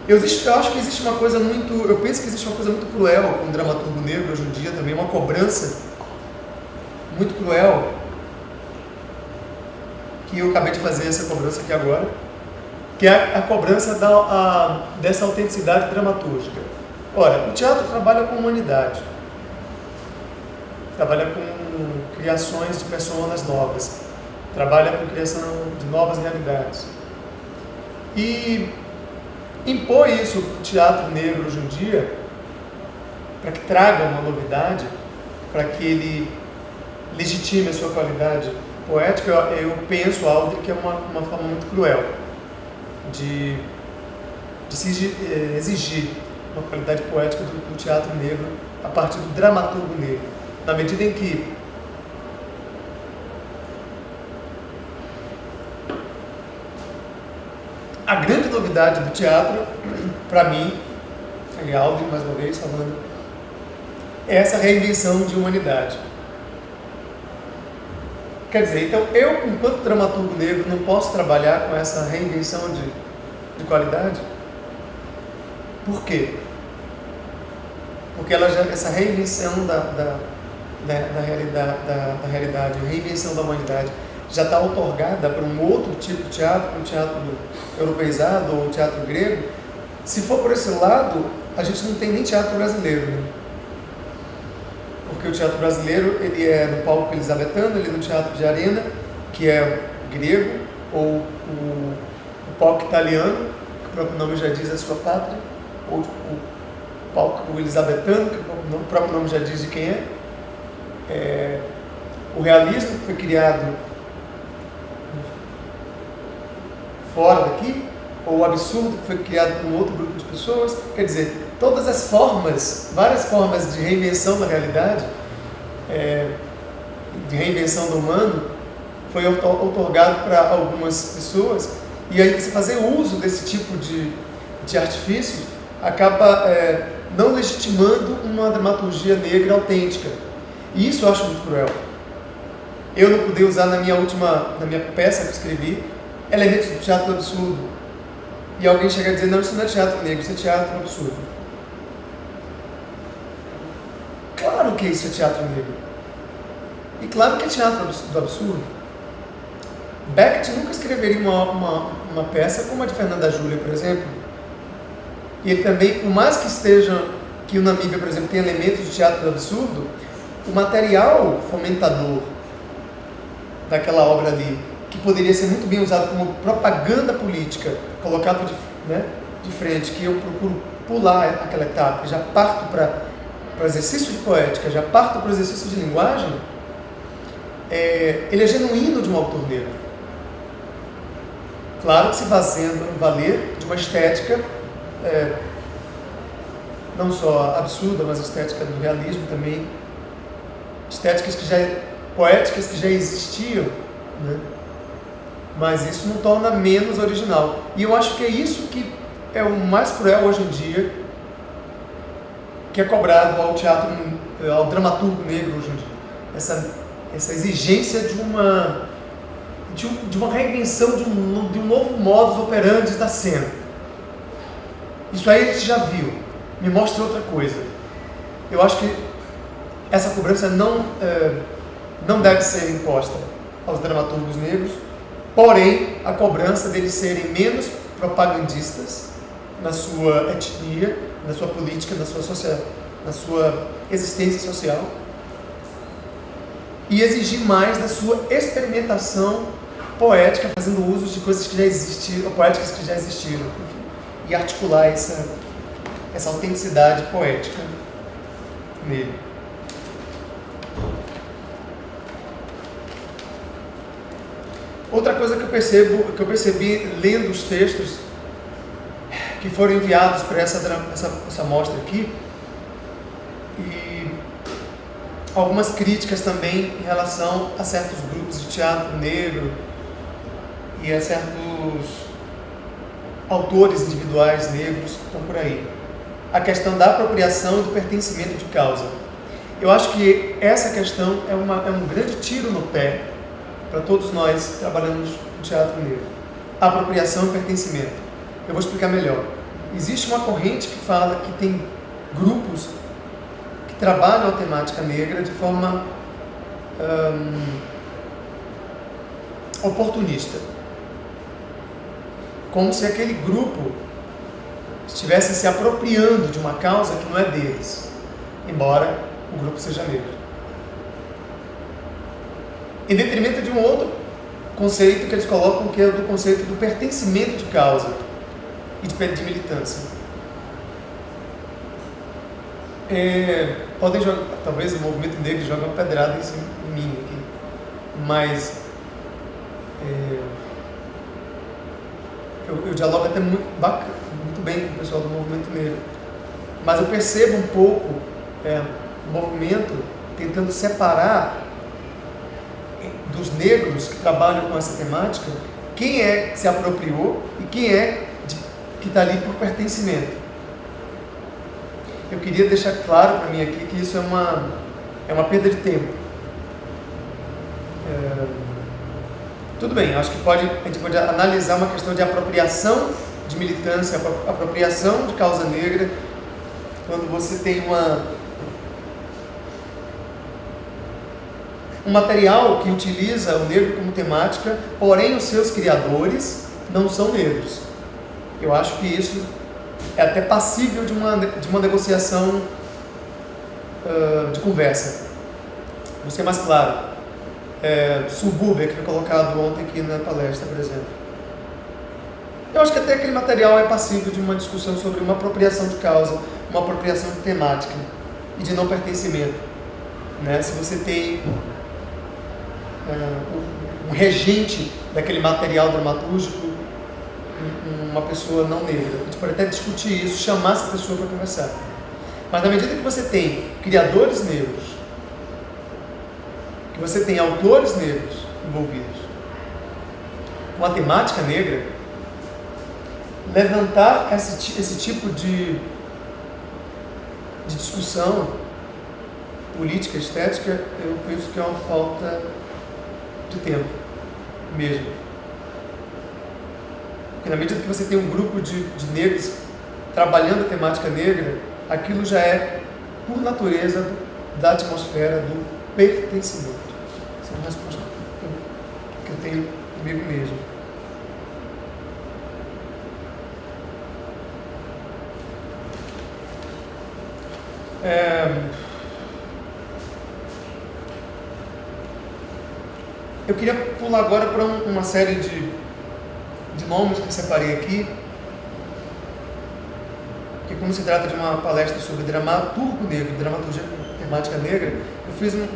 Eu acho que existe uma coisa eu penso que existe uma coisa muito cruel com o dramaturgo negro hoje em dia também, uma cobrança muito cruel, que eu acabei de fazer essa cobrança aqui agora, que é a cobrança dessa autenticidade dramatúrgica. Ora, o teatro trabalha com humanidade, trabalha com criações de personas novas, trabalha com criação de novas realidades. E impor isso para o teatro negro hoje em dia, para que traga uma novidade, para que ele legitime a sua qualidade poética, eu penso, Alder, que é uma forma muito cruel de se exigir uma qualidade poética do teatro negro a partir do dramaturgo negro, na medida em que a grande novidade do teatro, para mim, e Alder mais uma vez falando, é essa reinvenção de humanidade. Quer dizer, então eu, enquanto dramaturgo negro, não posso trabalhar com essa reinvenção de qualidade? Por quê? Porque essa reinvenção da realidade, a reinvenção da humanidade, já está outorgada para um outro tipo de teatro, um teatro europeizado ou um teatro grego. Se for por esse lado, a gente não tem nem teatro brasileiro, né? Porque o teatro brasileiro, ele é no palco elisabetano, ele é no teatro de arena, que é grego, ou o palco italiano, que o próprio nome já diz a sua pátria, ou o palco elisabetano, que o próprio nome já diz de quem é. O realismo, que foi criado fora daqui, ou o absurdo, que foi criado por um outro grupo de pessoas. Quer dizer, todas as formas, várias formas de reinvenção da realidade, de reinvenção do humano, foi outorgado para algumas pessoas, e aí você fazer uso desse tipo de artifício acaba não legitimando uma dramaturgia negra autêntica. E isso eu acho muito cruel. Eu não poder usar na minha peça que eu escrevi, elementos do teatro do absurdo. E alguém chega a dizer, não, isso não é teatro negro, isso é teatro absurdo. Claro que isso é teatro negro. E claro que é teatro do absurdo. Beckett nunca escreveria uma peça como a de Fernanda Júlia, por exemplo. E ele também, por mais que o Namíbia, por exemplo, tenha elementos de teatro do absurdo, o material fomentador daquela obra ali, que poderia ser muito bem usado como propaganda política, colocado de frente, que eu procuro pular aquela etapa, já parto para o exercício de poética, já parto para o exercício de linguagem, ele é genuíno de um autor negro. Claro que se fazendo valer de uma estética, não só absurda, mas estética do realismo também, estéticas poéticas que já existiam, né? Mas isso não torna menos original. E eu acho que é isso que é o mais cruel hoje em dia que é cobrado ao teatro, ao dramaturgo negro hoje em dia. Essa exigência de uma reinvenção de um novo modus operandi da cena. Isso aí a gente já viu. Me mostra outra coisa. Eu acho que essa cobrança não deve ser imposta aos dramaturgos negros, porém, a cobrança deles serem menos propagandistas na sua etnia, na sua política, na sua existência social, e exigir mais da sua experimentação poética, fazendo uso de coisas que já existiram, poéticas que já existiram, enfim, e articular essa autenticidade poética nele. Outra coisa que eu percebi lendo os textos que foram enviados para essa mostra aqui, e algumas críticas também em relação a certos grupos de teatro negro e a certos autores individuais negros que estão por aí. A questão da apropriação e do pertencimento de causa. Eu acho que essa questão é um grande tiro no pé para todos nós que trabalhamos no teatro negro. Apropriação e pertencimento. Eu vou explicar melhor. Existe uma corrente que fala que tem grupos que trabalham a temática negra de forma oportunista. Como se aquele grupo estivesse se apropriando de uma causa que não é deles, embora o grupo seja negro. Em detrimento de um outro conceito que eles colocam, que é do conceito do pertencimento de causa e de militância. Podem jogar, talvez o movimento negro jogue uma pedrada em mim aqui, mas eu dialogo até muito bem com o pessoal do movimento negro, mas eu percebo um pouco o movimento tentando separar dos negros que trabalham com essa temática quem é que se apropriou e quem é que está ali por pertencimento. Eu queria deixar claro para mim aqui que isso é uma perda de tempo. Tudo bem, acho que a gente pode analisar uma questão de apropriação de militância, apropriação de causa negra, quando você tem um material que utiliza o negro como temática, porém os seus criadores não são negros. Eu acho que isso é até passível de uma negociação de conversa. Vou ser mais claro. Subúrbia, que foi colocado ontem aqui na palestra, por exemplo. Eu acho que até aquele material é passível de uma discussão sobre uma apropriação de causa, uma apropriação de temática e de não pertencimento. Né? Se você tem um regente daquele material dramatúrgico, uma pessoa não negra, a gente pode até discutir isso, chamar essa pessoa para conversar. Mas na medida que você tem criadores negros, que você tem autores negros envolvidos com a temática negra, levantar esse tipo de discussão política, estética, eu penso que é uma falta de tempo mesmo. Porque na medida que você tem um grupo de negros trabalhando a temática negra, aquilo já é, por natureza, da atmosfera do pertencimento. Essa é uma resposta que eu tenho comigo mesmo. Eu queria pular agora para uma série de nomes que eu separei aqui, que como se trata de uma palestra sobre dramaturgo negro, dramaturgia com temática negra, eu fiz um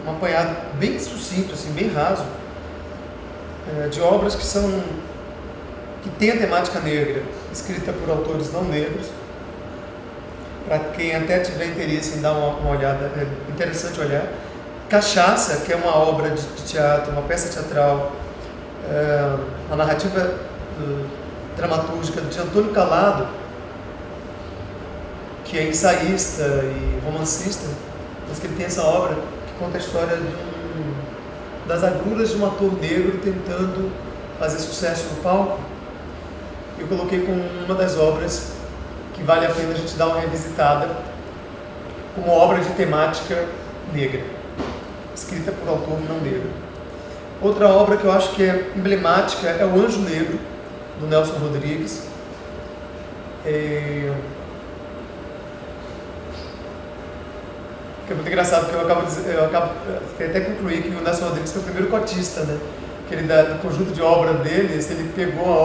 apanhado bem sucinto, assim, bem raso, de obras que têm a temática negra, escrita por autores não negros. Para quem até tiver interesse em dar uma olhada, é interessante olhar. Cachaça, que é uma obra de teatro, uma peça teatral, a narrativa dramatúrgica de Antônio Calado, que é ensaísta e romancista, mas que ele tem essa obra que conta a história das agruras de um ator negro tentando fazer sucesso no palco. Eu coloquei como uma das obras que vale a pena a gente dar uma revisitada, como obra de temática negra, escrita por autor não negro. Outra obra que eu acho que é emblemática é O Anjo Negro, do Nelson Rodrigues. Que é muito engraçado, porque eu acabo até concluir que o Nelson Rodrigues foi o primeiro cotista, né? Que ele, do conjunto de obra deles, ele pegou uma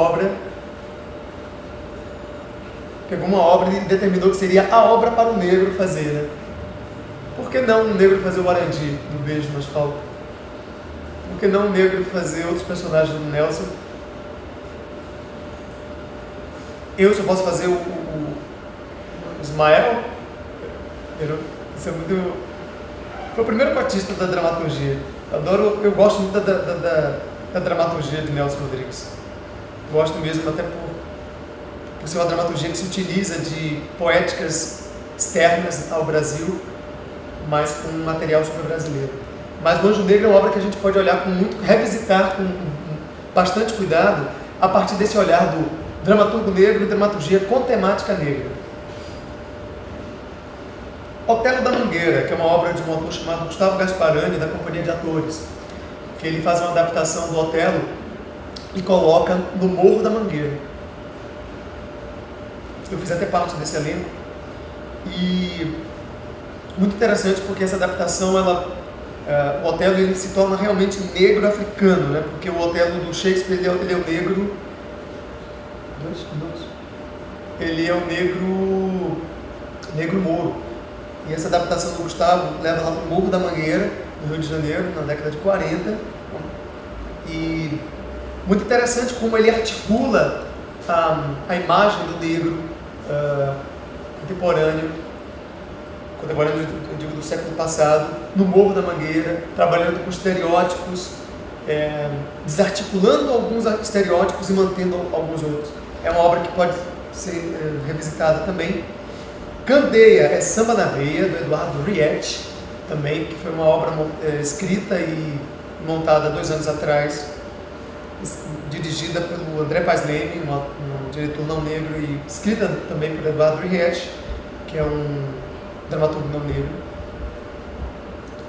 obra e determinou que seria a obra para o negro fazer, né? Por que não um negro fazer o Arandi, do Beijo no Asfalto? Por que não um negro fazer outros personagens do Nelson? Eu só posso fazer o Ismael. Isso é muito... Foi o primeiro cotista da dramaturgia. Eu gosto muito da dramaturgia de Nelson Rodrigues. Gosto mesmo, até por ser uma dramaturgia que se utiliza de poéticas externas ao Brasil, mas com um material super brasileiro. Mas O Anjo Negro é uma obra que a gente pode olhar revisitar com bastante cuidado, a partir desse olhar do dramaturgo negro e dramaturgia com temática negra. Otelo da Mangueira, que é uma obra de um autor chamado Gustavo Gasparani, da Companhia de Atores, que ele faz uma adaptação do Otelo e coloca no Morro da Mangueira. Eu fiz até parte desse elenco e muito interessante porque essa adaptação, o Otelo ele se torna realmente negro africano, né? Porque o Otelo do Shakespeare ele é o negro... 2 minutos. Ele é o negro mouro. E essa adaptação do Gustavo leva lá para o Morro da Mangueira, no Rio de Janeiro, na década de 40. E muito interessante como ele articula a imagem do negro contemporâneo, eu digo do século passado, no Morro da Mangueira, trabalhando com estereótipos, desarticulando alguns estereótipos e mantendo alguns outros. É uma obra que pode ser revisitada também. Candeia é Samba na Veia, do Eduardo Riet, também, que foi uma obra escrita e montada 2 anos atrás, dirigida pelo André Paz Leme, um diretor não negro, e escrita também por Eduardo Riet, que é um dramaturgo não negro,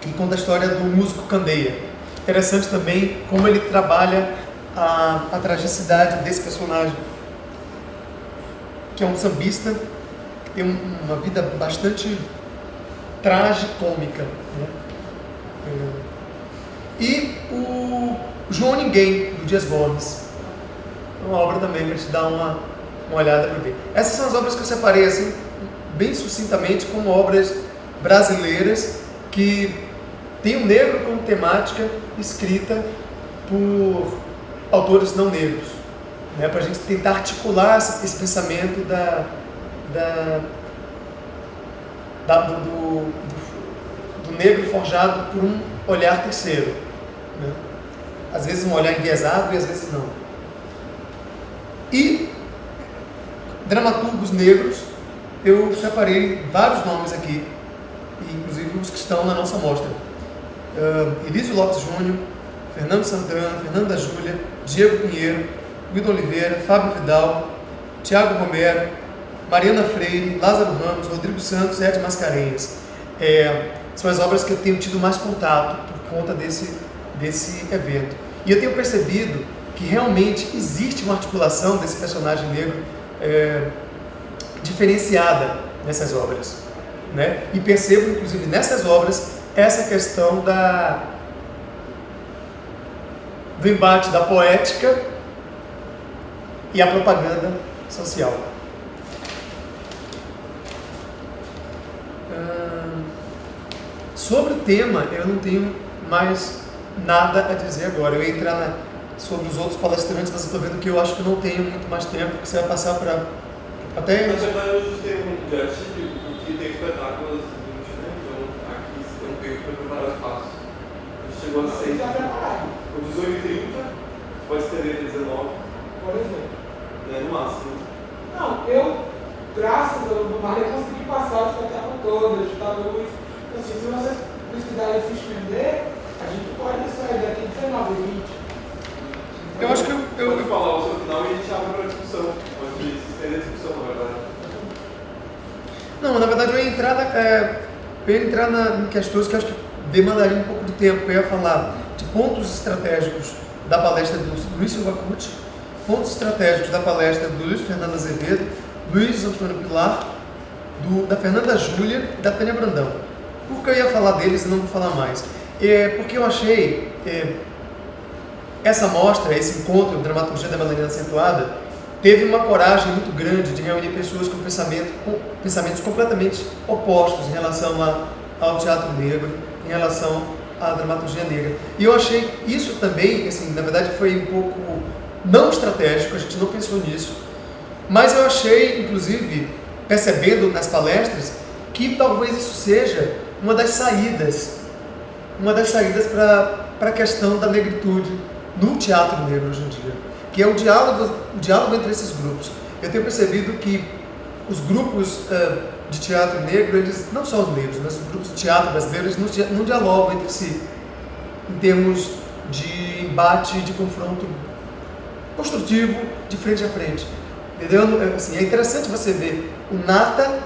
que conta a história do músico Candeia. Interessante também como ele trabalha a tragicidade desse personagem, que é um sambista, que tem uma vida bastante tragicômica, né? E o João Ninguém, do Dias Gomes. É uma obra também para te dar uma olhada para ver. Essas são as obras que eu separei assim, bem sucintamente, como obras brasileiras que tem o negro como temática, escrita por autores não negros, né? Para a gente tentar articular esse pensamento do negro forjado por um olhar terceiro, né? Às vezes um olhar enviesado e às vezes não. E dramaturgos negros, eu separei vários nomes aqui, inclusive os que estão na nossa mostra. Elísio Lopes Júnior, Fernando Santana, Fernanda Júlia, Diego Pinheiro, Guido Oliveira, Fábio Vidal, Tiago Romero, Mariana Freire, Lázaro Ramos, Rodrigo Santos e Ed Mascarenhas. São as obras que eu tenho tido mais contato por conta desse evento. E eu tenho percebido que realmente existe uma articulação desse personagem negro diferenciada nessas obras, né? E percebo, inclusive, nessas obras, essa questão do embate da poética e a propaganda social. Sobre o tema, eu não tenho mais nada a dizer agora. Eu ia entrar sobre os outros palestrantes, mas eu estou vendo que eu acho que não tenho muito mais tempo, porque você vai passar para... Até... Na verdade, a gente tem um de artigo e tem espetáculos, né? Então, aqui você tem um tempo para preparar o espaço. A gente chegou a 6. Com 18h30, pode estender até 19. Por exemplo. Né, no máximo. Não, eu, graças ao Mário, consegui passar o espetáculo todo, ajudar a luz. Então, assim, se você precisar se estender, a gente pode sair daqui 19 e 20. Eu acho que Pode falar o seu final e a gente abre para a discussão. Pode se estender a discussão, na verdade. Não, na verdade eu ia entrar em questões que eu acho que demandariam um pouco de tempo. Eu ia falar de pontos estratégicos da palestra do Luiz Silva Cucci, pontos estratégicos da palestra do Luiz Fernando Azevedo, Luiz Antônio Pilar, da Fernanda Júlia e da Tânia Brandão. Por que eu ia falar deles e não vou falar mais? Porque eu achei essa mostra, esse encontro, Dramaturgia da Melanina Acentuada, teve uma coragem muito grande de reunir pessoas com pensamentos completamente opostos em relação ao teatro negro, em relação à dramaturgia negra. E eu achei isso também, assim, na verdade foi um pouco não estratégico, a gente não pensou nisso, mas eu achei, inclusive, percebendo nas palestras, que talvez isso seja uma das saídas para a questão da negritude no teatro negro hoje em dia, que é o diálogo entre esses grupos. Eu tenho percebido que os grupos de teatro negro, eles não só os negros, mas os grupos de teatro brasileiros não dialogam entre si em termos de embate, de confronto construtivo, de frente a frente. Entendeu? Assim, é interessante você ver o Nata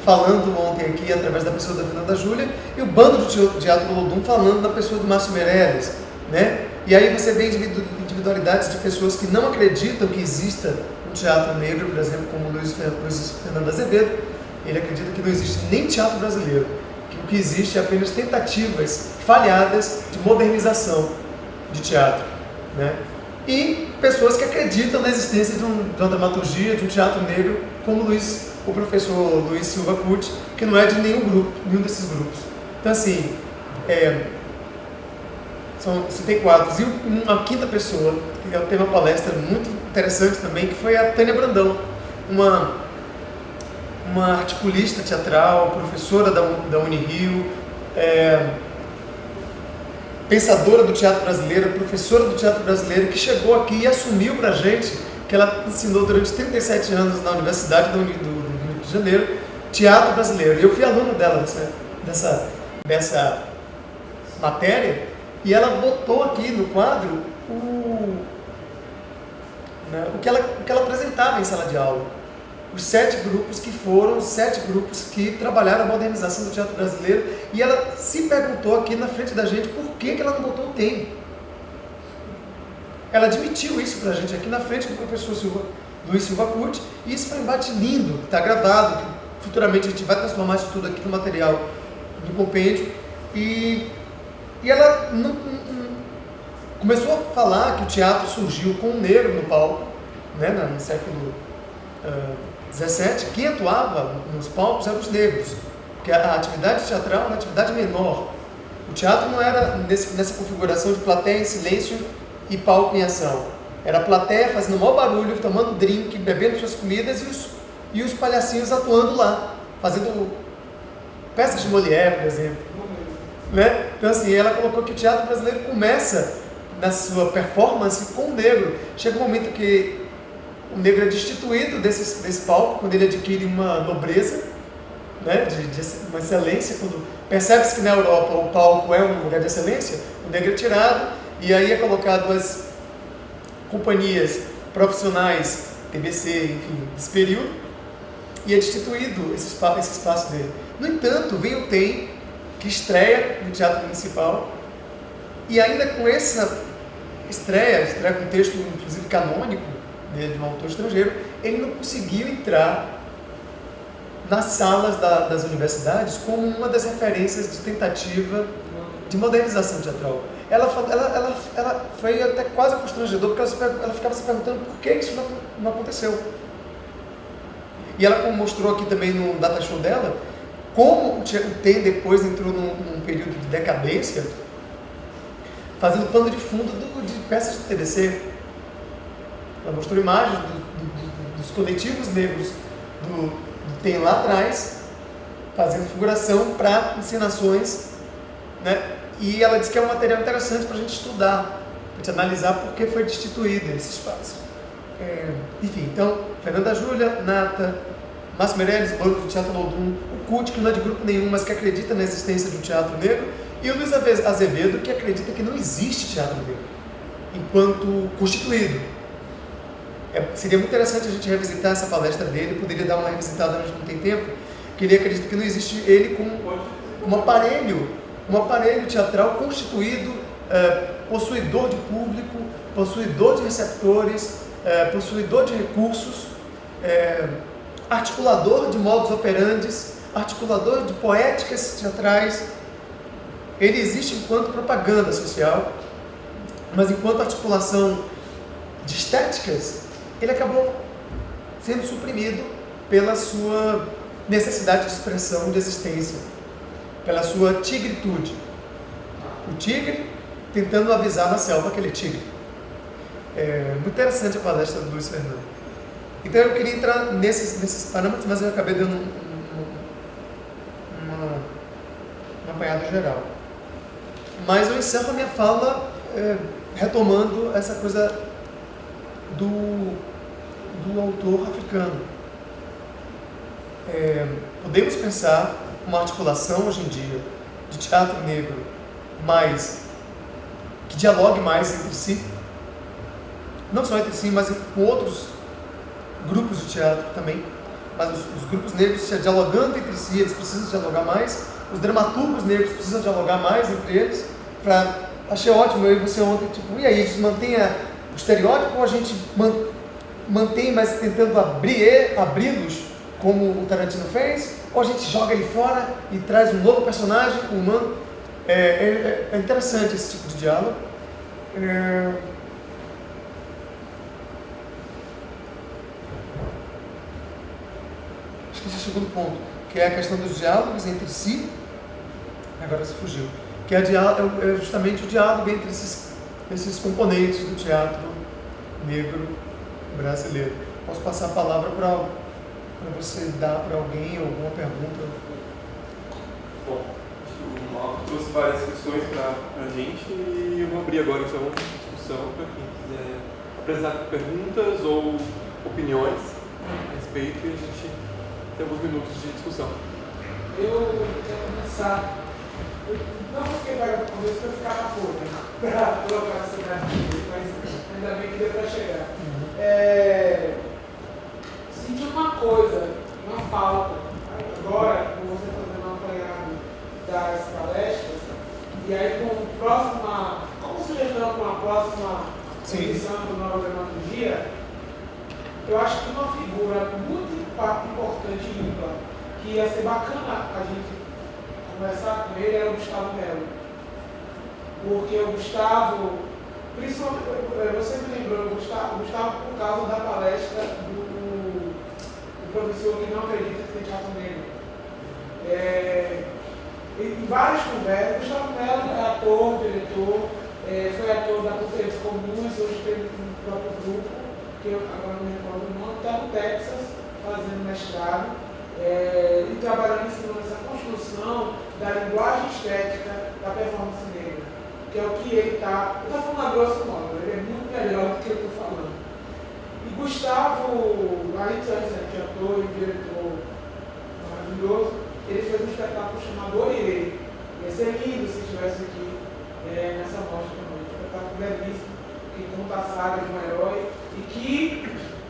falando ontem aqui através da pessoa da Fernanda Júlia e o bando de teatro do Lodum falando da pessoa do Márcio Meirelles, né? E aí você vê individualidades de pessoas que não acreditam que exista um teatro negro, por exemplo, como o Luiz Fernando Azevedo. Ele acredita que não existe nem teatro brasileiro, que o que existe é apenas tentativas falhadas de modernização de teatro, né? E pessoas que acreditam na existência de uma dramaturgia, de um teatro negro, como o professor Luiz Silva Cucci, que não é de nenhum desses grupos. Então, assim, você tem 4. E uma quinta pessoa, que teve uma palestra muito interessante também, que foi a Tânia Brandão, uma articulista teatral, professora da Unirio, pensadora do teatro brasileiro, professora do teatro brasileiro, que chegou aqui e assumiu pra gente que ela ensinou durante 37 anos na Universidade do Rio de Janeiro teatro brasileiro. E eu fui aluno dela dessa matéria, e ela botou aqui no quadro o que ela apresentava em sala de aula. Os 7 grupos que trabalharam a modernização do teatro brasileiro, e ela se perguntou aqui na frente da gente por que ela não botou o TEM. Ela admitiu isso pra gente aqui na frente do professor Luiz Silva Cucci, e isso foi um embate lindo, que está gravado, que futuramente a gente vai transformar isso tudo aqui no material do compêndio, e ela começou a falar que o teatro surgiu com um negro no palco, né, no século 17, quem atuava nos palcos eram os negros, porque a atividade teatral era uma atividade menor. O teatro não era nessa configuração de plateia em silêncio e palco em ação. Era a plateia fazendo o maior barulho, tomando drink, bebendo suas comidas, e os palhacinhos atuando lá, fazendo peças de Molière, por exemplo. Né? Então, assim, ela colocou que o teatro brasileiro começa na sua performance com o negro. Chega um momento que o negro é destituído desse palco, quando ele adquire uma nobreza, né, de uma excelência. Quando percebe-se que na Europa o palco é um lugar de excelência, o negro é tirado, e aí é colocado as companhias profissionais, TBC, enfim, desse período, e é destituído esse espaço dele. No entanto, vem o TEM, que estreia no Teatro Municipal, e ainda com essa estreia com texto, inclusive canônico, de um autor estrangeiro, ele não conseguiu entrar nas salas das universidades como uma das referências de tentativa de modernização teatral. Ela foi até quase constrangedor, porque ela ficava se perguntando por que isso não aconteceu. E ela mostrou aqui também no data show dela, como o TEM depois entrou num período de decadência, fazendo pano de fundo de peças de TBC. Ela mostrou imagens dos coletivos negros do TEM lá atrás, fazendo figuração para encenações, né? E ela disse que é um material interessante para a gente estudar, para a gente analisar por que foi destituído esse espaço. Enfim, então, Fernanda Júlia, Nata, Márcio Meirelles, outro do Teatro Lodum, o CUT, que não é de grupo nenhum, mas que acredita na existência de um teatro negro, e o Luiz Azevedo, que acredita que não existe teatro negro, enquanto constituído. Seria muito interessante a gente revisitar essa palestra dele, poderia dar uma revisitada, mas não tem tempo, que ele acredita que não existe ele como um aparelho teatral constituído, possuidor de público, possuidor de receptores, possuidor de recursos, articulador de modus operandes, articulador de poéticas teatrais. Ele existe enquanto propaganda social, mas enquanto articulação de estéticas, ele acabou sendo suprimido pela sua necessidade de expressão, de existência, pela sua tigritude. O tigre tentando avisar na selva que ele é tigre. Muito interessante a palestra do Luiz Fernando. Então eu queria entrar nesses parâmetros, mas eu acabei dando um apanhado geral. Mas eu encerro a minha fala retomando essa coisa do autor africano. Podemos pensar uma articulação hoje em dia de teatro negro que dialogue mais entre si, não só entre si, mas com outros grupos de teatro também, mas os grupos negros dialogando entre si, eles precisam dialogar mais, os dramaturgos negros precisam dialogar mais entre eles. Achei ótimo, eu e você ontem, e aí, a gente mantém o estereótipo ou a gente mantém, mas tentando abri-los, como o Tarantino fez, ou a gente joga ele fora e traz um novo personagem humano? É interessante esse tipo de diálogo. Acho que esse é o segundo ponto, que é a questão dos diálogos entre si. Agora se fugiu. Que é justamente o diálogo entre esses componentes do teatro negro brasileiro. Posso passar a palavra para você dar para alguém alguma pergunta? Bom, o Marco trouxe várias questões para a gente e eu vou abrir agora então a discussão para quem quiser apresentar perguntas ou opiniões a respeito, e a gente tem alguns minutos de discussão. Eu quero começar. Não porque vai responder, se eu ficar na folha para colocar essa daqui, mas ainda bem que deu para chegar. Senti uma coisa, uma falta, agora, com você fazendo um apanhado das palestras, e aí como sugestão para uma próxima edição do Nova Dramaturgia, eu acho que uma figura muito importante e ímpar, que ia ser bacana a gente conversar com ele, era o Gustavo Melo. Porque o Gustavo, principalmente, você me lembrou, o Gustavo por causa da palestra do professor que não acredita que tem teatro negro. Em várias conversas, o Gustavo Melo é ator, diretor, foi ator da Culturas Comuns, hoje tem um próprio grupo, que eu agora não me recordo o nome, está no Texas, fazendo mestrado, e trabalhando em cima dessa construção da linguagem estética da performance negra, que é o que ele está. Eu estou falando a grosso modo, ele é muito melhor do que eu estou falando. E Gustavo, além de ser ator e diretor maravilhoso, ele fez um espetáculo chamado Orirei. Ia ser lindo se estivesse aqui nessa mostra também. Um espetáculo belíssimo, que conta a saga de um herói e que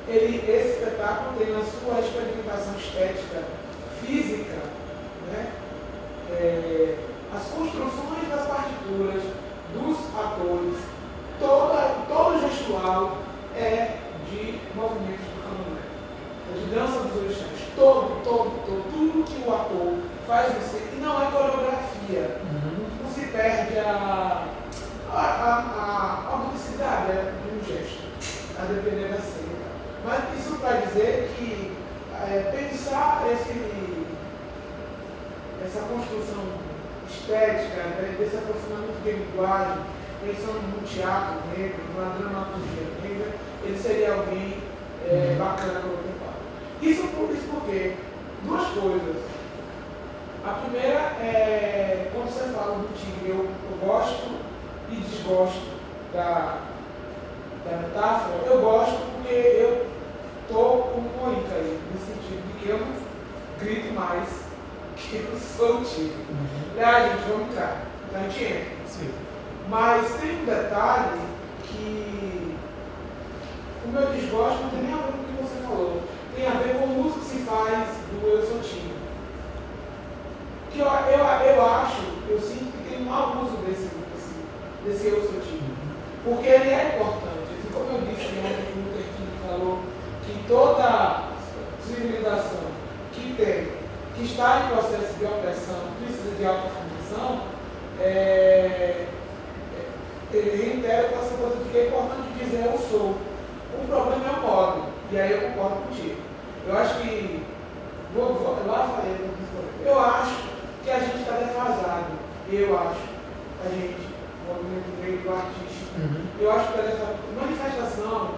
esse espetáculo tem na sua experimentação estética física, né, as construções das partituras, dos atores, todo o gestual é de movimentos do candomblé, de dança dos orixás, tudo que o ator faz você, e não é coreografia, não se perde a autenticidade de um gesto, a depender da cena. Mas isso para dizer que pensar essa construção estética, desse aproximamento de linguagem, pensando no teatro negro, na dramaturgia negra, ele seria alguém bacana para ocupar. Isso porque duas coisas. A primeira é, quando você fala do tigre, eu gosto e desgosto da metáfora. Eu gosto porque eu estou com o Moica aí, nesse sentido. tipo de que eu não grito mais, que eu sou o tipo. Gente, vamos entrar. Então a gente entra. Sim. Mas tem um detalhe que o meu desgosto não tem nem a ver com o que você falou. Tem a ver com o uso que se faz do eu sou time. Que eu acho, eu sinto que tem um mau uso desse eu sou time. Porque ele é importante. Assim como eu disse ontem que o Luther King falou que toda civilização que está em processo de opressão precisa de autoafirmação, ele reitera com essa coisa de que é importante dizer eu sou. O problema é o modo, e aí eu concordo contigo. Eu acho que, eu acho que a gente está defasado. Eu acho, a gente, o movimento negro artístico, eu acho que está defasado. Manifestação,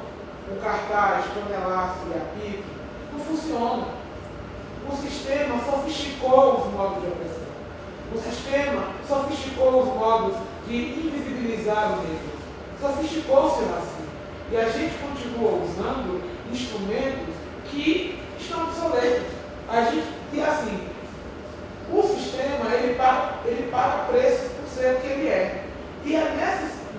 o cartaz, tonelaço e apito, não funciona. O sistema sofisticou os modos de opressão. O sistema sofisticou os modos de invisibilizar o negro. Sofisticou-se o racismo. E a gente continua usando instrumentos que estão obsoletos. E assim, o sistema, ele paga preço por ser o que ele é. E é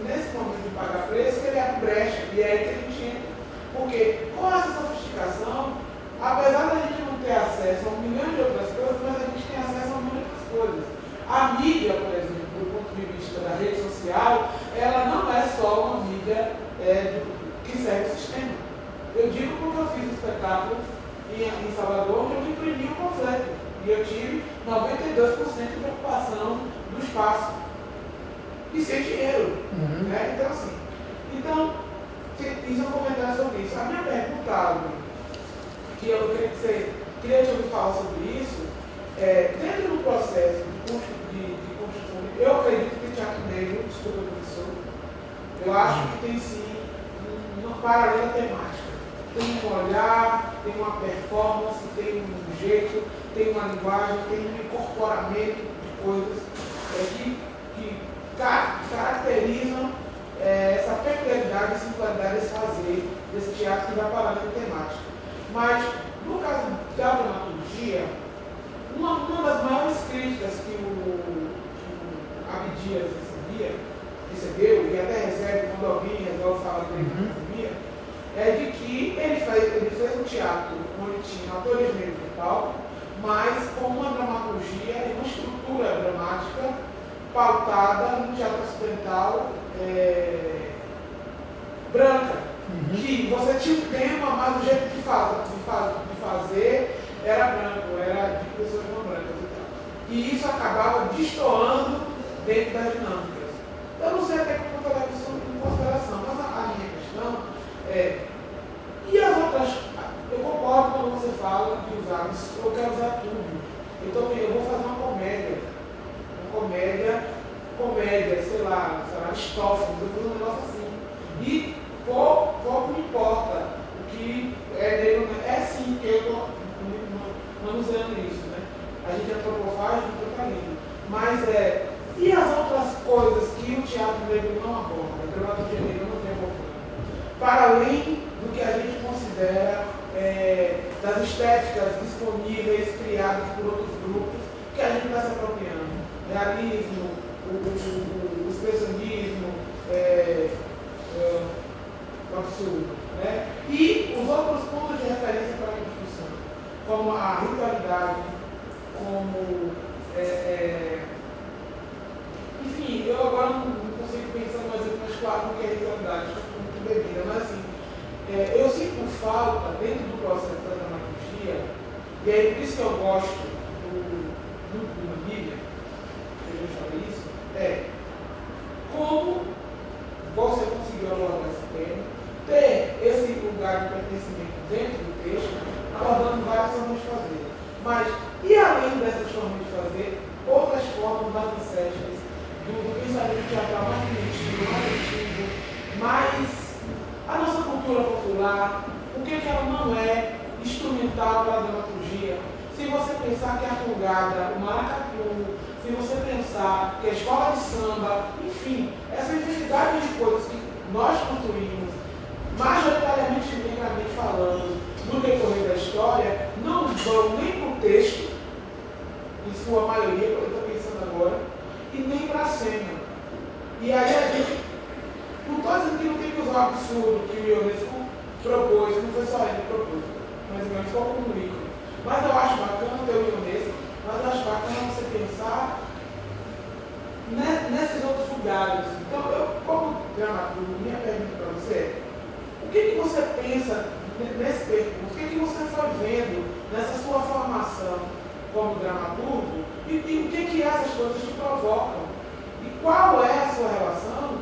nesse momento de pagar preço que ele abre brecha. E é aí que a gente entra. Porque com essa sofisticação, apesar da gente não ter acesso a 1 milhão de outras coisas, mas a gente tem acesso a 1 milhão de outras coisas. A mídia, por exemplo, do ponto de vista da rede social, ela não é só uma mídia que serve o sistema. Eu digo porque eu fiz um espetáculo em Salvador, onde eu imprimi um panfleto. E eu tive 92% de ocupação do espaço. E sem dinheiro. Né? Então, assim. Isso é um comentário sobre isso. A minha pergunta, Alvin, que eu queria te ouvir falar sobre isso, dentro do processo de construção, eu acredito que o teatro negro, desculpa, professor, eu acho que tem sim uma paralela temática. Tem um olhar, tem uma performance, tem um jeito, tem uma linguagem, tem um incorporamento de coisas que caracterizam essa peculiaridade e singularidade desse fazer, desse teatro que vai para além da temática. Mas, no caso da dramaturgia, uma das maiores críticas que o Abdias recebeu, e até recebe quando alguém resolve falar dele na economia, é de que ele fez um teatro onde tinha atores negros no palco, mas com uma dramaturgia e uma estrutura dramática pautada no teatro ocidental branca. Que você tinha um tema, mas o jeito de fazer era branco, era de pessoas não brancas e tal. E isso acabava destoando dentro das dinâmicas. Eu não sei até como colocar isso em consideração, mas a minha questão e as outras. Eu concordo quando você fala de usar, mas eu quero usar tudo. Eu vou fazer uma comédia, sei lá, Aristófanes, eu vou fazer um negócio assim. E pouco me importa o que dele, sim que eu estou usando isso, né? A gente antropofágico, então tá lindo. Mas e as outras coisas que o teatro negro não aborda, a dramaturgia negra não tem abordado? Para além do que a gente considera das estéticas disponíveis, criadas por outros grupos, que a gente está se apropriando. Realismo, o expressionismo, o absurdo. Né? E os outros pontos de referência para a construção, como a ritualidade, como. Enfim, eu agora não consigo pensar mais claro no que é ritualidade, estou com bebida, mas assim, eu sinto falta dentro do processo da dramaturgia, e aí por isso que eu gosto do grupo da Bíblia, que a gente fala isso, como você conseguiu abordar esse tema, ter esse lugar de pertencimento dentro do texto, abordando várias formas de fazer. Mas, e além dessas formas de fazer, outras formas mais ancestrais, do pensamento teatral mais primitivo, mais antigo, mais a nossa cultura popular, o que ela não é instrumental para a dramaturgia. Se você pensar que a Pulgada, o Maracatu, se você pensar que a escola de samba, enfim, essa infinidade de coisas que nós construímos, majoritariamente negramente falando, no decorrer da história, não vão nem para o texto, em sua maioria, eu estou pensando agora, e nem para a cena. E aí a gente, não estou dizendo que não tem que usar o absurdo que o Ionesco propôs, não foi só ele que propôs, mas não foi como um ícone. Mas eu acho bacana ter o Ionesco, mas eu acho bacana você pensar nesses outros lugares. Então, eu, como dramaturgo, minha pergunta para você é: o que você pensa nesse percurso? O que você foi vendo nessa sua formação como dramaturgo? E o que essas coisas te provocam? E qual é a sua relação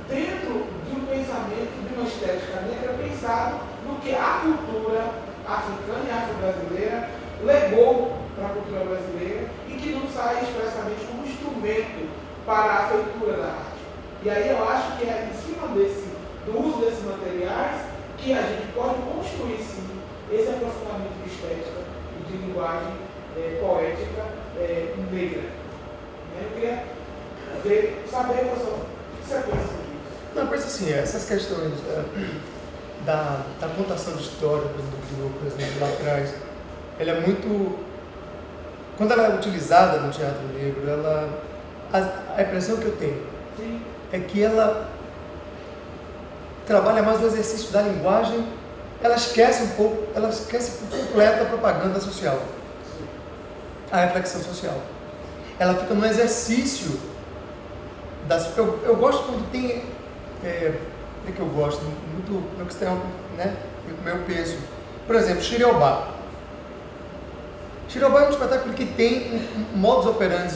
dentro de um pensamento, de uma estética negra pensado no que a cultura africana e afro-brasileira legou para a cultura brasileira e que não sai expressamente como instrumento para a feitura da arte. E aí eu acho que é em cima do uso desses materiais que a gente pode construir sim esse aprofundamento de estética e de linguagem poética negra. Eu queria saber o que você pensa disso. Não, penso assim, essas questões da contação de história, por exemplo, lá atrás, ela é muito... Quando ela é utilizada no teatro negro, a impressão que eu tenho Sim. é que ela trabalha mais o exercício da linguagem, ela esquece por completo a propaganda social, a reflexão social. Ela fica no exercício eu gosto quando tem que eu gosto muito, meu questão, né, meu peso. Por exemplo, Xiriobá. Xiriobá é um espetáculo que tem um modus operandi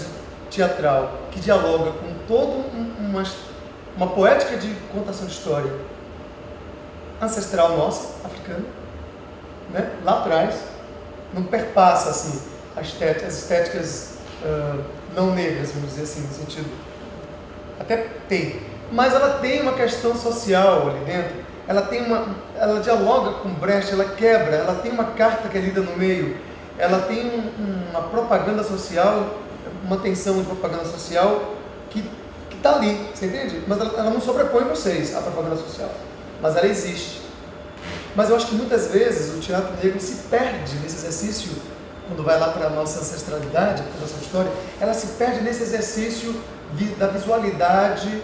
teatral que dialoga com toda uma poética de contação de história ancestral nossa, africana, né? Lá atrás, não perpassa assim as estéticas não negras, vamos dizer assim, no sentido, até tem, mas ela tem uma questão social ali dentro, ela dialoga com Brecht, ela quebra, ela tem uma carta que é lida no meio, ela tem uma propaganda social, uma tensão de propaganda social que está ali, você entende? Mas ela não sobrepõe vocês, a propaganda social, mas ela existe. Mas eu acho que muitas vezes o teatro negro se perde nesse exercício, quando vai lá para a nossa ancestralidade, para a nossa história, ela se perde nesse exercício da visualidade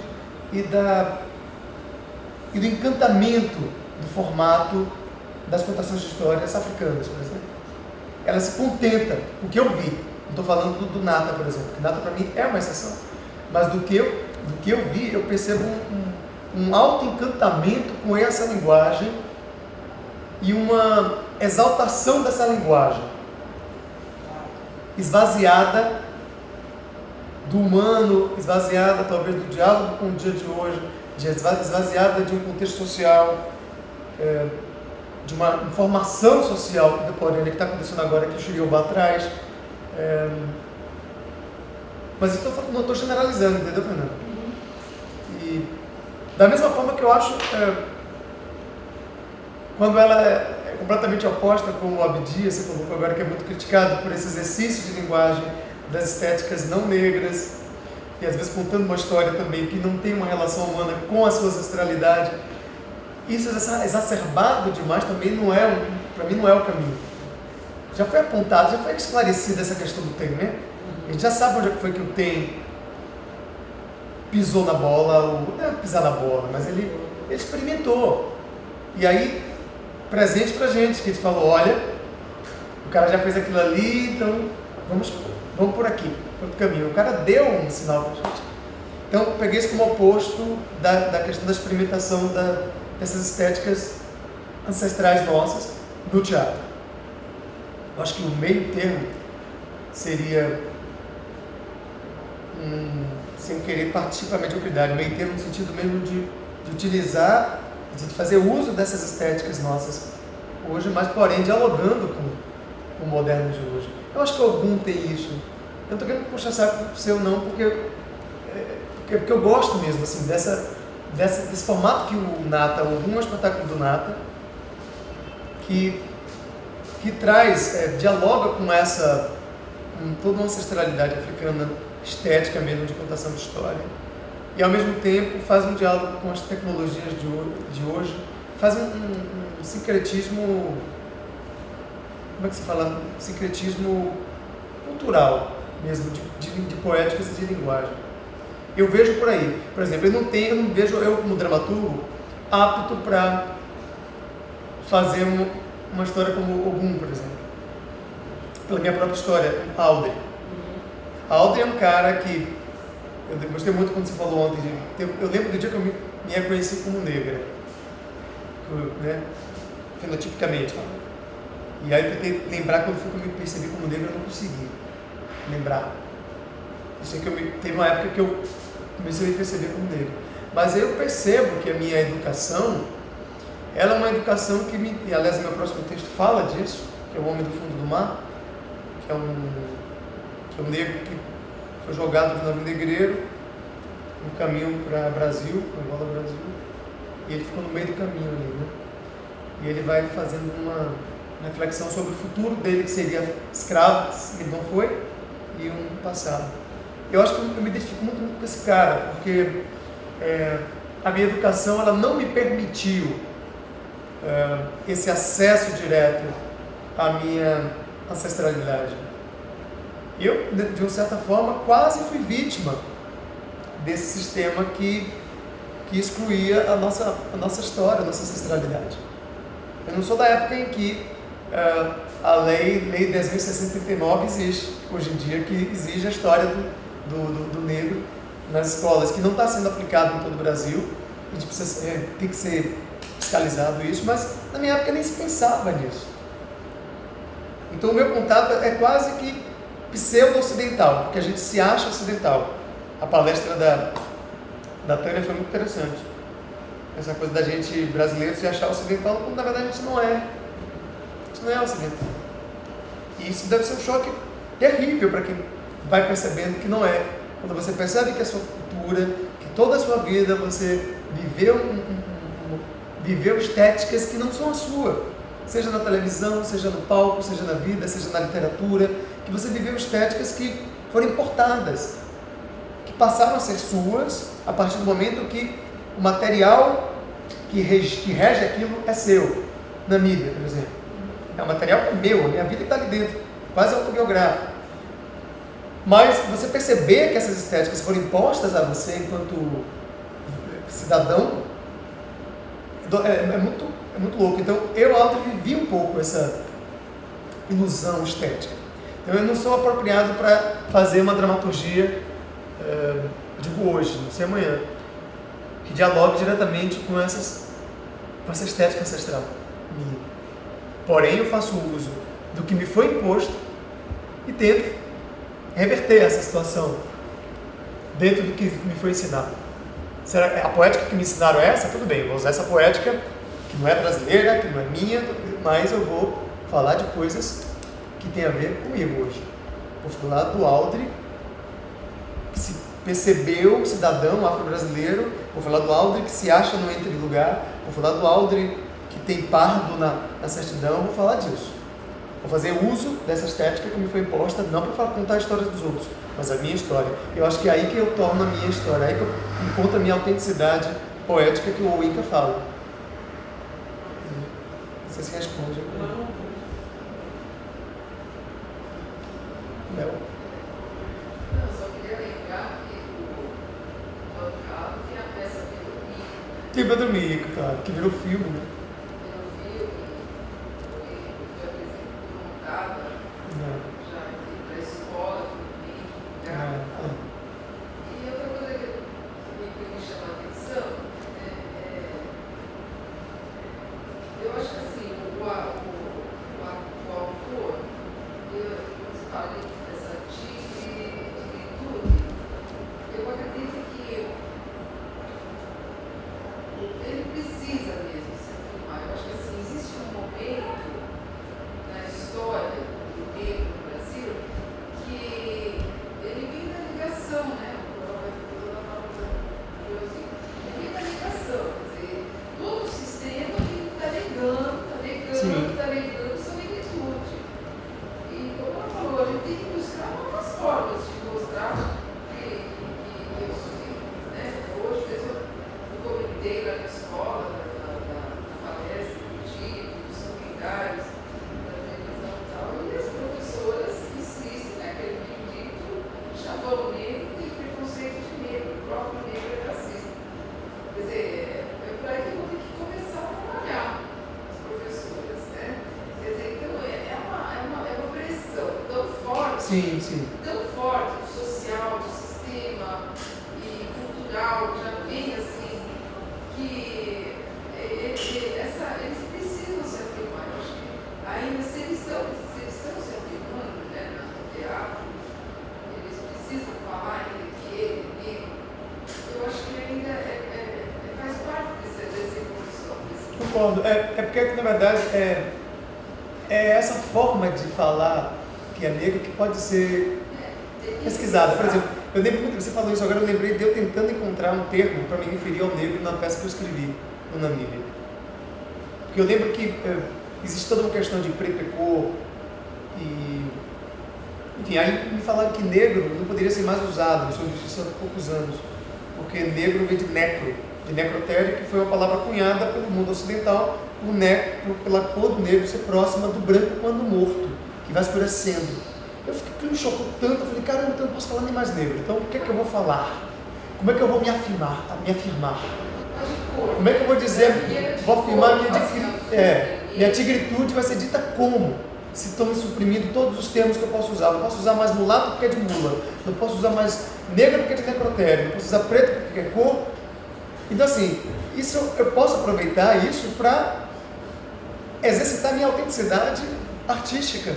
e do encantamento do formato das contações de histórias africanas, por exemplo. Ela se contenta, o que eu vi, não estou falando do Nata, por exemplo, que Nata para mim é uma exceção, mas do que eu vi, eu percebo um alto encantamento com essa linguagem e uma exaltação dessa linguagem, esvaziada do humano, esvaziada talvez do diálogo com o dia de hoje, esvaziada de um contexto social, de uma informação social contemporânea que está acontecendo agora, que o Xiriobá traz. Mas não estou generalizando, entendeu, Fernando? E da mesma forma que eu acho, quando ela é completamente oposta, como o Abdias, você colocou agora, que é muito criticado por esse exercício de linguagem das estéticas não negras, e às vezes contando uma história também que não tem uma relação humana com a sua ancestralidade, isso exacerbado demais também para mim não é o caminho. Já foi apontado, já foi esclarecida essa questão do TEM, né? A gente já sabe onde foi que o TEM pisou na bola, não é pisar na bola, mas ele experimentou. E aí, presente pra gente, que a gente falou, olha, o cara já fez aquilo ali, então vamos por aqui, por outro caminho. O cara deu um sinal pra gente. Então, eu peguei isso como oposto da questão da experimentação dessas estéticas ancestrais nossas no teatro. Eu acho que o meio termo seria, sem querer partir para a mediocridade, o meio termo no sentido mesmo de utilizar, de fazer uso dessas estéticas nossas hoje, mas porém dialogando com o moderno de hoje. Eu acho que algum tem isso. Eu não estou querendo puxar saco seu não, porque eu gosto mesmo assim, desse formato que o Nata, algum espetáculo do Nata, que traz, dialoga com toda uma ancestralidade africana, estética mesmo, de contação de história, e ao mesmo tempo faz um diálogo com as tecnologias de hoje, faz um sincretismo como é que se fala? Sincretismo cultural mesmo, de poéticas e de linguagem. Eu vejo por aí. Por exemplo, eu não vejo eu como dramaturgo apto para fazer uma história como Ogum, por exemplo. Pela minha própria história, Audrey. Audrey é um cara que eu gostei muito quando você falou ontem. Eu lembro do dia que eu me reconheci como negra, né? Fenotipicamente. E aí eu tentei lembrar quando foi que eu me percebi como negra, eu não consegui lembrar. Eu sei que teve uma época que eu comecei a me perceber como negro. Mas eu percebo que a minha educação, ela é uma educação que e aliás, o meu próximo texto fala disso, que é o Homem do Fundo do Mar, que é um negro que foi jogado de navio negreiro no caminho para Brasil, para Angola, Brasil, e ele ficou no meio do caminho ali, né? E ele vai fazendo uma reflexão sobre o futuro dele, que seria escravo, se ele não foi, e um passado. Eu acho que eu me identifico muito com esse cara, porque a minha educação ela não me permitiu esse acesso direto à minha ancestralidade. Eu, de uma certa forma, quase fui vítima desse sistema que excluía a nossa história, a nossa ancestralidade. Eu não sou da época em que a Lei 10.639 existe, hoje em dia, que exige a história do negro nas escolas, que não está sendo aplicado em todo o Brasil, a gente precisa, tem que ser fiscalizado isso, mas na minha época nem se pensava nisso. Então o meu contato é quase que pseudo-ocidental, porque a gente se acha ocidental. A palestra da Tânia foi muito interessante. Essa coisa da gente brasileiro se achar ocidental, quando na verdade a gente não é. A gente não é ocidental. E isso deve ser um choque terrível para quem vai percebendo que não é. Quando você percebe que a sua cultura, que toda a sua vida você viveu estéticas que não são a sua. Seja na televisão, seja no palco, seja na vida, seja na literatura, que você viveu estéticas que foram importadas, que passaram a ser suas a partir do momento que o material que rege aquilo é seu, na mídia, por exemplo. O material é meu, a minha vida está ali dentro, quase autobiográfico. Mas você perceber que essas estéticas foram impostas a você enquanto cidadão, é muito louco. Então, eu vivi um pouco essa ilusão estética. Então, eu não sou apropriado para fazer uma dramaturgia, digo hoje, não sei amanhã, que dialogue diretamente com essa estética ancestral minha. Porém, eu faço uso do que me foi imposto e tento reverter essa situação dentro do que me foi ensinado. Será a poética que me ensinaram é essa? Tudo bem, vou usar essa poética que não é brasileira, que não é minha, mas eu vou falar de coisas que tem a ver comigo hoje. Vou falar do Audrey, que se percebeu cidadão afro-brasileiro, vou falar do Audrey que se acha no entre-lugar, vou falar do Audrey que tem pardo na certidão, vou falar disso. Vou fazer uso dessa estética que me foi imposta, não para contar histórias dos outros, mas a minha história. Eu acho que é aí que eu torno a minha história, é aí que eu encontro a minha autenticidade poética que o Inca fala. Não sei se responde. Léo? Não, só queria lembrar que o Bancado tem a peça Pedro Mico. Tem Pedro Mico, claro, que virou filme, né? Virou filme, foi montada já para a escola, e outra coisa que me chama a atenção, eu acho que assim, o autor, você fala dessa negritude, eu acredito que ele precisa mesmo ser eu acho que ainda faz parte dessa evolução. Concordo. É porque, na verdade, é essa forma de falar que é negra que pode ser pesquisada. Por exemplo, eu lembro muito, você falou isso agora, eu lembrei de eu tentando encontrar um termo para me referir ao negro na peça que eu escrevi no Namíbia. Porque eu lembro que existe toda uma questão de preto e cor, e enfim, aí me falaram que negro não poderia ser mais usado, eu soube disso há poucos anos, porque negro vem de necrotério, que foi uma palavra cunhada pelo mundo ocidental pela cor do negro ser próxima do branco quando morto, que vai escurecendo. Eu fiquei, aquilo me chocou tanto, eu falei, caramba, então eu não posso falar nem mais negro, então o que é que eu vou falar? Como é que eu vou me afirmar? Como é que eu vou dizer, vou afirmar minha tigritude vai ser dita como? Se estão me suprimindo todos os termos que eu posso usar. Eu não posso usar mais mulato porque é de mula, não posso usar mais negro porque é de necrotério, não posso usar preto porque é cor. Então assim, isso, eu posso aproveitar isso para exercitar minha autenticidade artística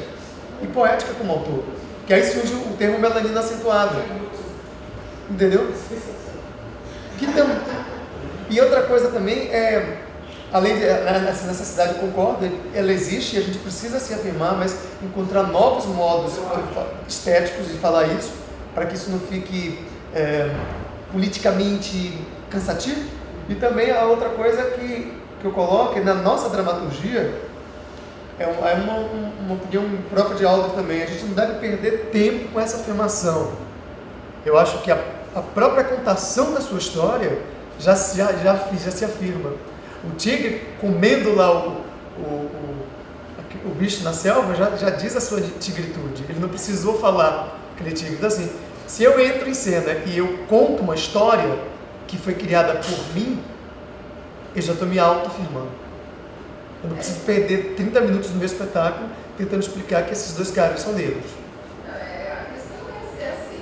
e poética como autor. Que aí surge o termo melanina acentuada. Entendeu? E outra coisa também além dessa necessidade, eu concordo, ela existe e a gente precisa se afirmar, mas encontrar novos modos estéticos de falar isso, para que isso não fique politicamente cansativo. E também a outra coisa que eu coloco na nossa dramaturgia, uma opinião própria de Aldo também, a gente não deve perder tempo com essa afirmação. Eu acho que a própria contação da sua história já se afirma. O tigre comendo lá o bicho na selva já diz a sua tigritude. Ele não precisou falar aquele tigre. Então assim, se eu entro em cena e eu conto uma história que foi criada por mim, eu já estou me auto-afirmando. Eu não preciso perder 30 minutos no meu espetáculo tentando explicar que esses dois caras são negros. A questão é assim,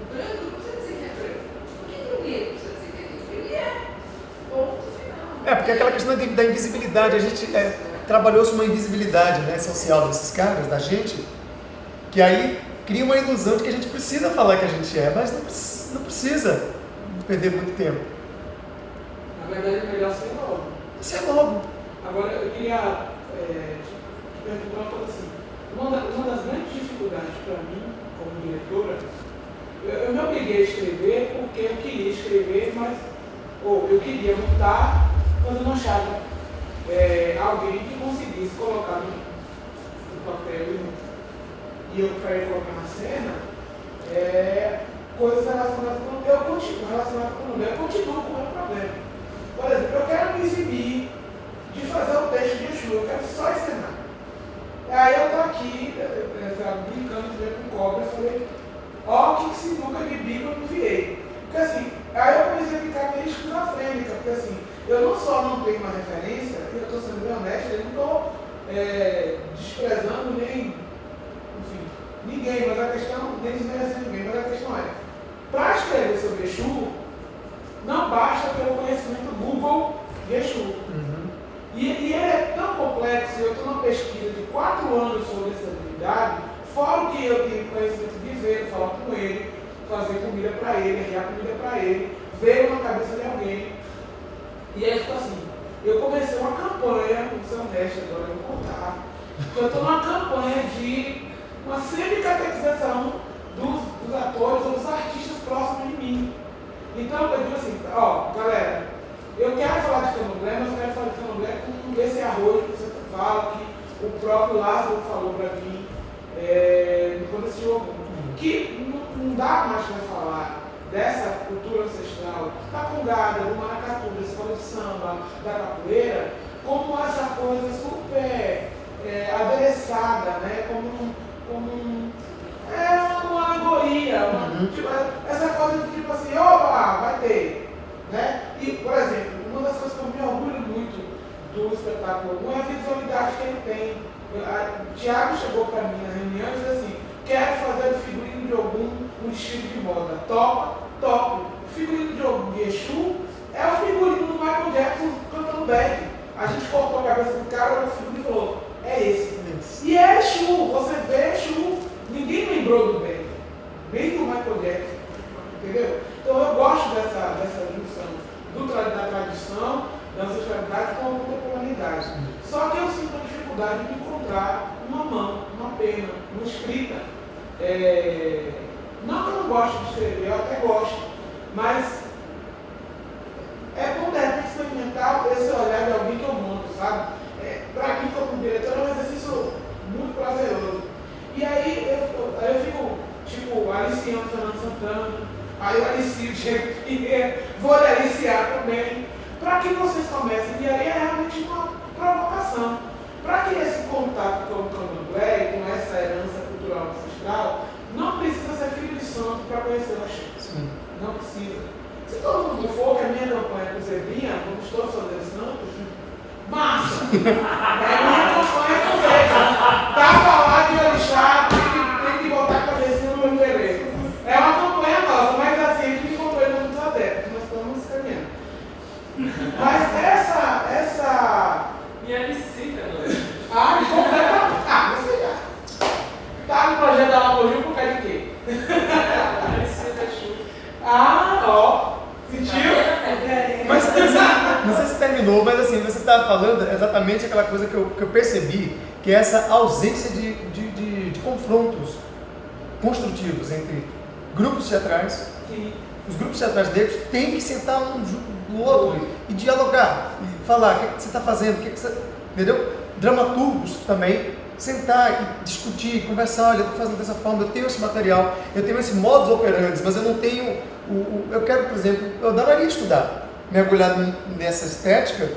o branco não precisa dizer que é branco. Por que o negro precisa dizer que é negro? Ele é ponto final. Porque aquela questão da invisibilidade, a gente trabalhou sobre uma invisibilidade, né, social desses caras, da gente, que aí cria uma ilusão de que a gente precisa falar que a gente é, mas não precisa perder muito tempo. Na verdade, é melhor ser logo. Ser logo. Agora, eu queria te perguntar uma coisa assim. Uma das grandes dificuldades para mim, como diretora, eu me obriguei a escrever porque eu queria escrever, mas eu queria montar quando eu não achava alguém que conseguisse colocar no papel e eu para ir colocar na cena coisas relacionadas com o meu. Eu continuo com o meu problema. Por exemplo, eu quero me exibir de fazer o texto de Exu, eu quero só encenar. Aí eu estou aqui, brincando com cobra, eu falei, ó, que sinuca de bico eu me enviei. Porque assim, aí eu comecei a ficar meio esquizofrênica, porque assim, eu não só não tenho uma referência, eu estou sendo bem honesto, eu não estou desprezando nem, enfim, ninguém, mas a questão, nem desmerecendo ninguém, mas a questão é, para escrever sobre Exu, não basta ter o conhecimento Google de Exu. Uhum. E ele é tão complexo, eu estou numa pesquisa de 4 anos sobre essa habilidade, fora o que eu tenho conhecimento de ver, falar com ele, fazer comida para ele, enviar comida para ele, ver uma cabeça de alguém. E aí ficou assim, eu comecei uma campanha, vou ser honesto agora, eu vou contar, eu estou numa campanha de uma semi-catequização dos atores ou dos artistas próximos de mim. Então eu digo assim, galera, eu quero falar de candomblé, mas eu quero falar de candomblé com esse arroz que você fala, que o próprio Lázaro falou para mim quando assistiu algum. Que não dá mais para falar dessa cultura ancestral, da congada, do maracatu, da escola de samba, da capoeira, como essa coisa super adereçada, né? como uma alegoria, tipo, essa coisa de tipo assim, opa, vai ter. Né? E, por exemplo, uma das coisas que eu me orgulho muito do espetáculo Ogum é a visualidade que ele tem. O Thiago chegou para mim na reunião e disse assim, quero fazer o figurino de Ogum um estilo de moda. Top. O figurino de Ogum de Exu é o figurino do Michael Jackson cantando back. A gente cortou a cabeça do cara, olhou o figurino e falou, é esse. E é Exu, você vê Exu. Ninguém lembrou do back, nem do Michael Jackson. entendeu? Então eu gosto dessa junção da tradição, da ancestralidade com a contemporaneidade. Só que eu sinto a dificuldade de encontrar uma mão, uma pena, uma escrita. Não que eu não gosto de escrever, eu até gosto, mas é bom de repente experimentar esse olhar de alguém que eu monto, sabe? Para mim, como diretor, é um exercício muito prazeroso. E aí eu fico, tipo, aliciando Fernando Santana, aí eu alicio o Diego Pinheiro, vou lhe aliciar também, para que vocês comecem. E aí é realmente uma provocação. Para que esse contato com o candomblé, com essa herança cultural ancestral, não precisa ser filho de santo para conhecer o axé. Não precisa. Se todo mundo for, que a minha campanha com Zebrinha, vamos todos fazer santos, massa! É a minha campanha com Zebrinha. Tá falar de orixá, tem que botar a cabecinha no meu terreiro. É uma campanha nossa, mas assim, a gente encontrou ele nos adeptos, nós estamos caminhando. Mas essa... Me alicia, não completamente. Você já. Tá no projeto da Lagoa por causa de quê? Ó. Sentiu? Mas não sei se terminou, mas assim, você está falando exatamente aquela coisa que eu percebi, que é essa ausência de confrontos construtivos entre grupos teatrais. Sim. Os grupos teatrais negros têm que sentar um junto do outro e dialogar, e falar o que você está fazendo, o que você... Entendeu? Dramaturgos também, sentar e discutir, conversar, olha, eu estou fazendo dessa forma, eu tenho esse material, eu tenho esse modus operandi, mas eu não tenho eu quero, por exemplo, eu adoraria estudar, mergulhar nessa estética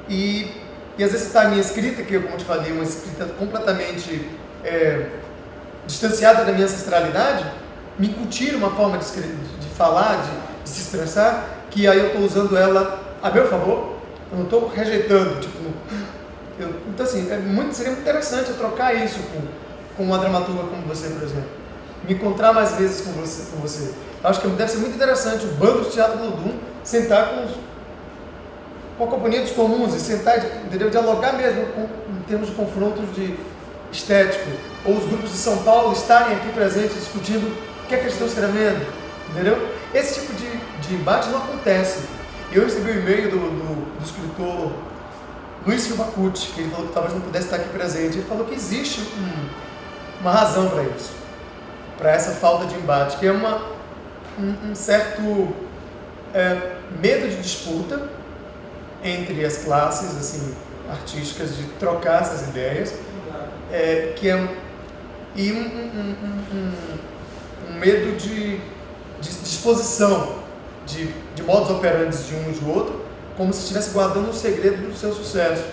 e exercitar a minha escrita, que, como eu te falei, é uma escrita completamente distanciada da minha ancestralidade, me incutir uma forma de falar, de se expressar, que aí eu estou usando ela a meu favor, eu não estou rejeitando, então assim, seria muito interessante eu trocar isso com uma dramaturga como você, por exemplo, me encontrar mais vezes com você. Eu acho que deve ser muito interessante o bando de teatro do Olodum sentar com a companhia dos comuns e sentar, entendeu? Dialogar mesmo em termos de confrontos de estético, ou os grupos de São Paulo estarem aqui presentes discutindo o que é que eles estão escrevendo, entendeu? Esse tipo de embate não acontece. Eu recebi um e-mail do escritor Luiz Silva Cucci, que ele falou que talvez não pudesse estar aqui presente. Ele falou que existe uma razão para isso, para essa falta de embate, que é um certo medo de disputa entre as classes assim, artísticas, de trocar essas ideias, e um medo de disposição, de modus operandi de um e de outro, como se estivesse guardando um segredo do seu sucesso.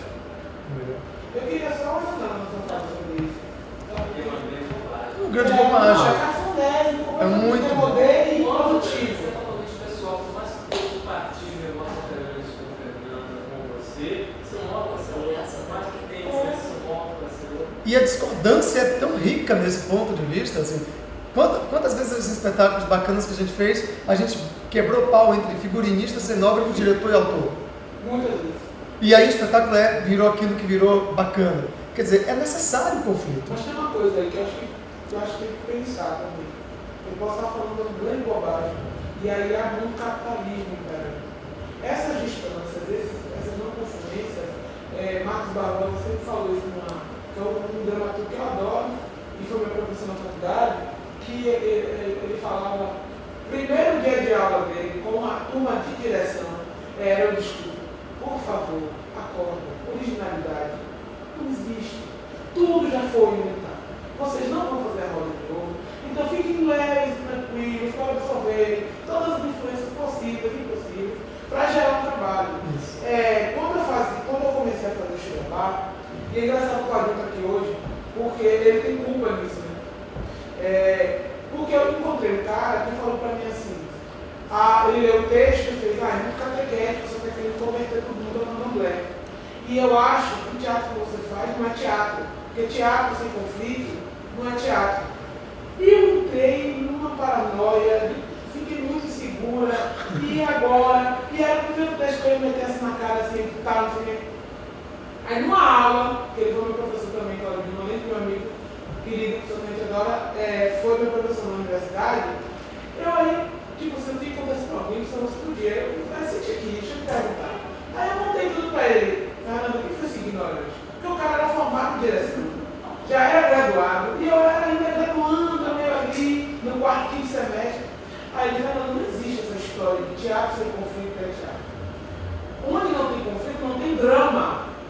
Eu queria só ajudar na sua fala sobre isso. É uma grande bobagem. É muito poder e produtivo. Você falou de pessoal, por mais que eu compartilhe algumas opiniões com o Fernando, com você, são obras, mais que tem são obras. E a discordância é tão rica nesse ponto de vista, assim. Quantas vezes esses espetáculos bacanas que a gente fez, a gente quebrou pau entre figurinista, cenógrafo, diretor e autor? Muitas vezes. E aí o espetáculo virou aquilo que virou bacana. Quer dizer, é necessário o conflito. Mas tem uma coisa aí que eu acho que tem que pensar também. Eu posso estar falando uma grande bobagem. E aí há muito capitalismo, cara. Essas distâncias, essas não confluências, Marcos Barbosa sempre falou isso que é um dramaturgo que eu adoro, e foi meu professor na faculdade, que ele falava, primeiro dia de aula dele, com uma turma de direção, era o discurso, por favor, acorda, originalidade, não existe, tudo já foi inventado, vocês não vão fazer a roda de novo, então fiquem leves, tranquilos, para absorver todas as influências possíveis e impossíveis, para gerar um trabalho. Quando eu comecei a fazer o Xirobá, e é engraçado que o Adilto aqui hoje, porque ele tem culpa nisso, né? Porque eu encontrei um cara que falou para mim assim, ele leu o texto e fez, é muito catequético, você está querendo converter todo mundo ao candomblé. E eu acho que o teatro que você faz não é teatro, porque teatro sem conflito não é teatro. E eu entrei numa paranoia, fiquei muito insegura, e agora? E era o primeiro texto que eu ia meter assim na cara, assim, tal, não sei o quê. Aí numa aula, que ele foi meu professor também, Claudinho, além do meu amigo querido, que somente agora foi meu professor na universidade, eu olhei, tipo, você tem que acontecer comigo, senão você podia. Eu senti aqui, deixa eu me perguntar. Aí eu montei tudo para ele. Fernando, o que foi esse ignorante? Porque o cara era formado em direção, já era graduado, e eu era ainda graduando, meio ali, no quarto, quinto semestre. Aí ele falou, não existe essa história de teatro sem conflito é teatro. Onde não tem conflito, não tem drama.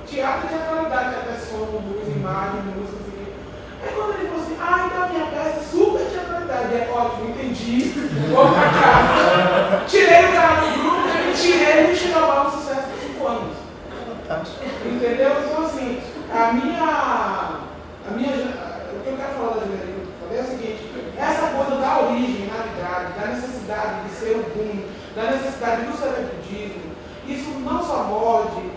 Teatro é teatralidade, até som, luz, imagem, música, não sei o quê. Aí quando ele falou assim, então a minha peça é super teatralidade. É ótimo, entendi, vou pra casa. Tirei o cara do grupo, tirei o Xirobá no sucesso por 5 anos. Entendeu? Então assim, o que eu quero falar da Juliana que eu falei é o seguinte, essa coisa da originalidade, da necessidade de ser o boom, da necessidade do celebridismo, isso não só morde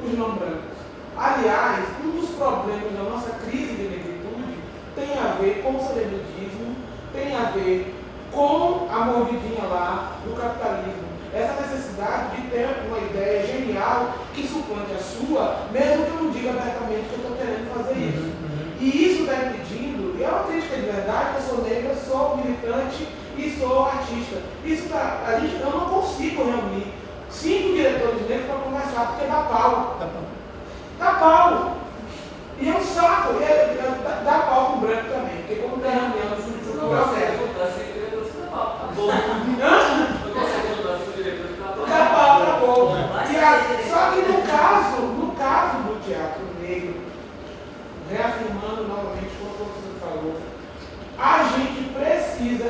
os não brancos. Aliás, um dos problemas da nossa crise de negritude tem a ver com o celebridismo, tem a ver com a mordidinha lá do capitalismo. Essa necessidade de ter uma ideia genial que suplante a sua, mesmo que eu não diga abertamente que eu estou querendo fazer isso. E isso está impedindo, é uma crítica de verdade, eu sou negra, sou militante e sou artista. Eu não consigo reunir 5 diretores negros para conversar, porque dá pau. Dá pau. E é um saco, dá pau com o branco também, porque como tem reunião no processo. Dá pau, acabou. Só que no caso do teatro negro, reafirmando novamente como o professor falou, a gente precisa,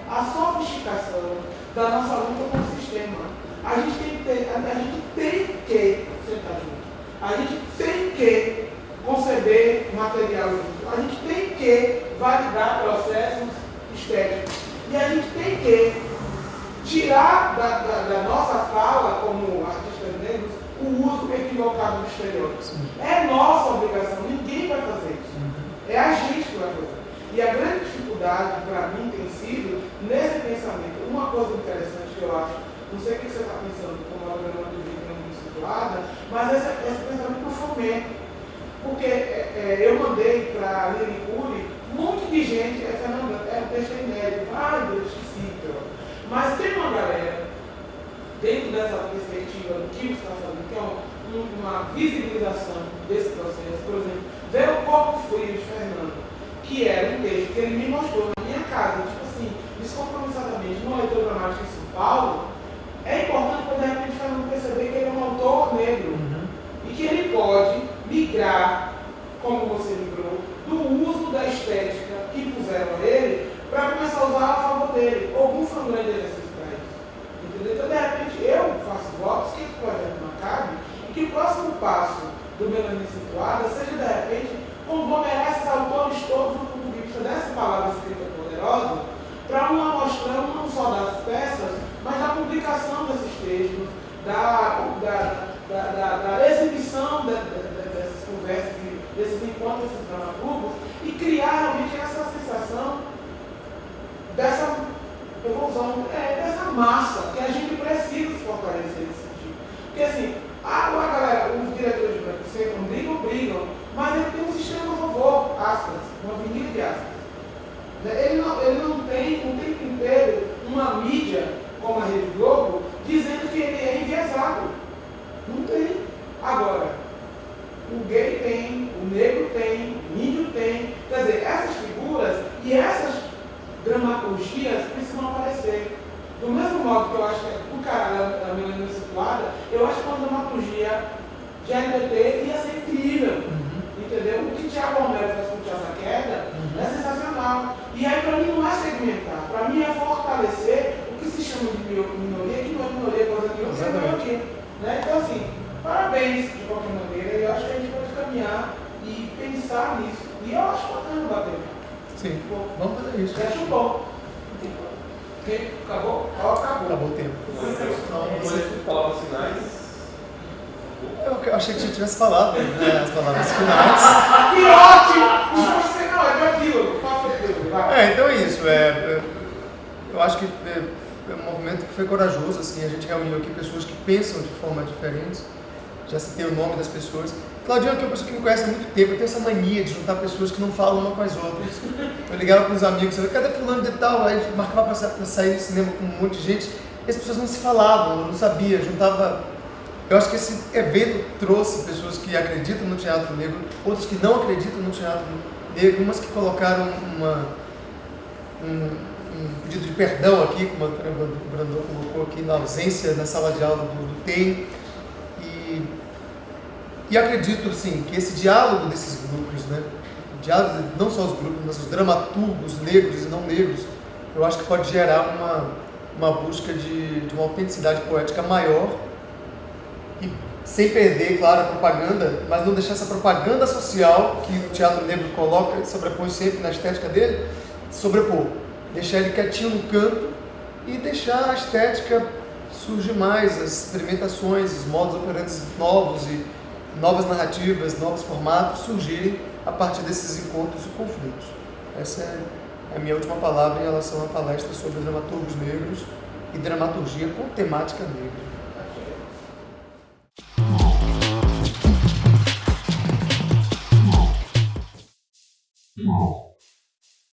a sofisticação da nossa luta com o sistema. A gente tem que conceber material junto. A gente tem que validar processos estéticos. E a gente tem que tirar da nossa fala, como artistas negros, o uso equivocado do estereótipo. É nossa obrigação, ninguém vai fazer isso. É a gente que vai fazer. E a grande dificuldade para mim tem sido, nesse pensamento, uma coisa interessante que eu acho, não sei o que você está pensando como a dramaturgia muito situada, mas esse pensamento do fomento. Porque eu mandei para a Lili Cury um monte de gente, Fernanda, o texto é inédito, ai Deus, esqueci, mas tem uma galera, dentro dessa perspectiva do que você está falando, que é uma visibilização desse processo. Por exemplo, ver o Corpo Frio de Fernando, que era um texto que ele me mostrou na minha casa, tipo assim, descompromissadamente, numa leitura dramática em São Paulo. É importante para, de repente, Fernando perceber que ele é um autor negro e que ele pode migrar, como você migrou, do uso da estética que puseram a ele para começar a usar a favor dele. Algum foi um grande exercício para isso. Entendeu? Então, de repente, eu faço votos que esse projeto não acabe e que o próximo passo do Melania Situada seja, de repente, conglomerar esses autores todos do ponto de vista dessa palavra escrita poderosa para uma amostrão não só das peças, mas da publicação desses textos, da exibição dessas conversas, desses encontros, desses dramaturgos, e criar realmente essa sensação dessa evolução, dessa massa que a gente precisa se fortalecer nesse sentido. Porque assim, a galera, os diretores de branco sempre brigam, mas ele tem um sistema a favor, aspas, uma avenida de aspas. Ele não tem o tempo inteiro uma mídia como a Rede Globo dizendo que ele é enviesado. Não tem. Agora, o gay tem, o negro tem, o índio tem. Quer dizer, essas figuras e essas dramaturgias precisam aparecer. Do mesmo modo que eu acho que o cara da Melania Situada, eu acho que uma dramaturgia de LGBT ia ser incrível. Entendeu? O que Thiago Romero faz com o Teatro da Queda é sensacional. E aí, para mim, não é segmentar. Para mim, é fortalecer o que se chama de minoria, que não é minoria, coisa nenhuma, é minoria. Né? Então, assim, parabéns de qualquer maneira. E eu acho que a gente pode caminhar e pensar nisso. E eu acho bacana bater. Sim, vamos fazer isso. Acho bom. Acabou? Acabou o tempo. Palavras finais. Eu achei que a gente tivesse falado, né, as palavras finais. Que ótimo! Você não, é aquilo. Faça aquilo. Vai. Então é isso. Eu acho que é um movimento que foi corajoso. Assim, a gente reuniu aqui pessoas que pensam de forma diferente. já citei o nome das pessoas. Claudinho é uma pessoa que me conhece há muito tempo, eu tenho essa mania de juntar pessoas que não falam uma com as outras. Eu ligava com os amigos, eu falei, cadê fulano de tal? Aí marcava para sair do cinema com um monte de gente, e as pessoas não se falavam, eu não sabia, juntava... Eu acho que esse evento trouxe pessoas que acreditam no teatro negro, outras que não acreditam no teatro negro, umas que colocaram um pedido de perdão aqui, como o Brandon colocou aqui, na ausência na sala de aula do TEM. E acredito, sim, que esse diálogo desses grupos, né, diálogo, não só os grupos, mas os dramaturgos negros e não negros, eu acho que pode gerar uma busca de uma autenticidade poética maior, e sem perder, claro, a propaganda, mas não deixar essa propaganda social que o teatro negro coloca, sobrepõe sempre na estética dele, sobrepor. Deixar ele quietinho no canto e deixar a estética surgir mais, as experimentações, os modos operantes novos e novas narrativas, novos formatos surgirem a partir desses encontros e conflitos. Essa é a minha última palavra em relação à palestra sobre dramaturgos negros e dramaturgia com temática negra.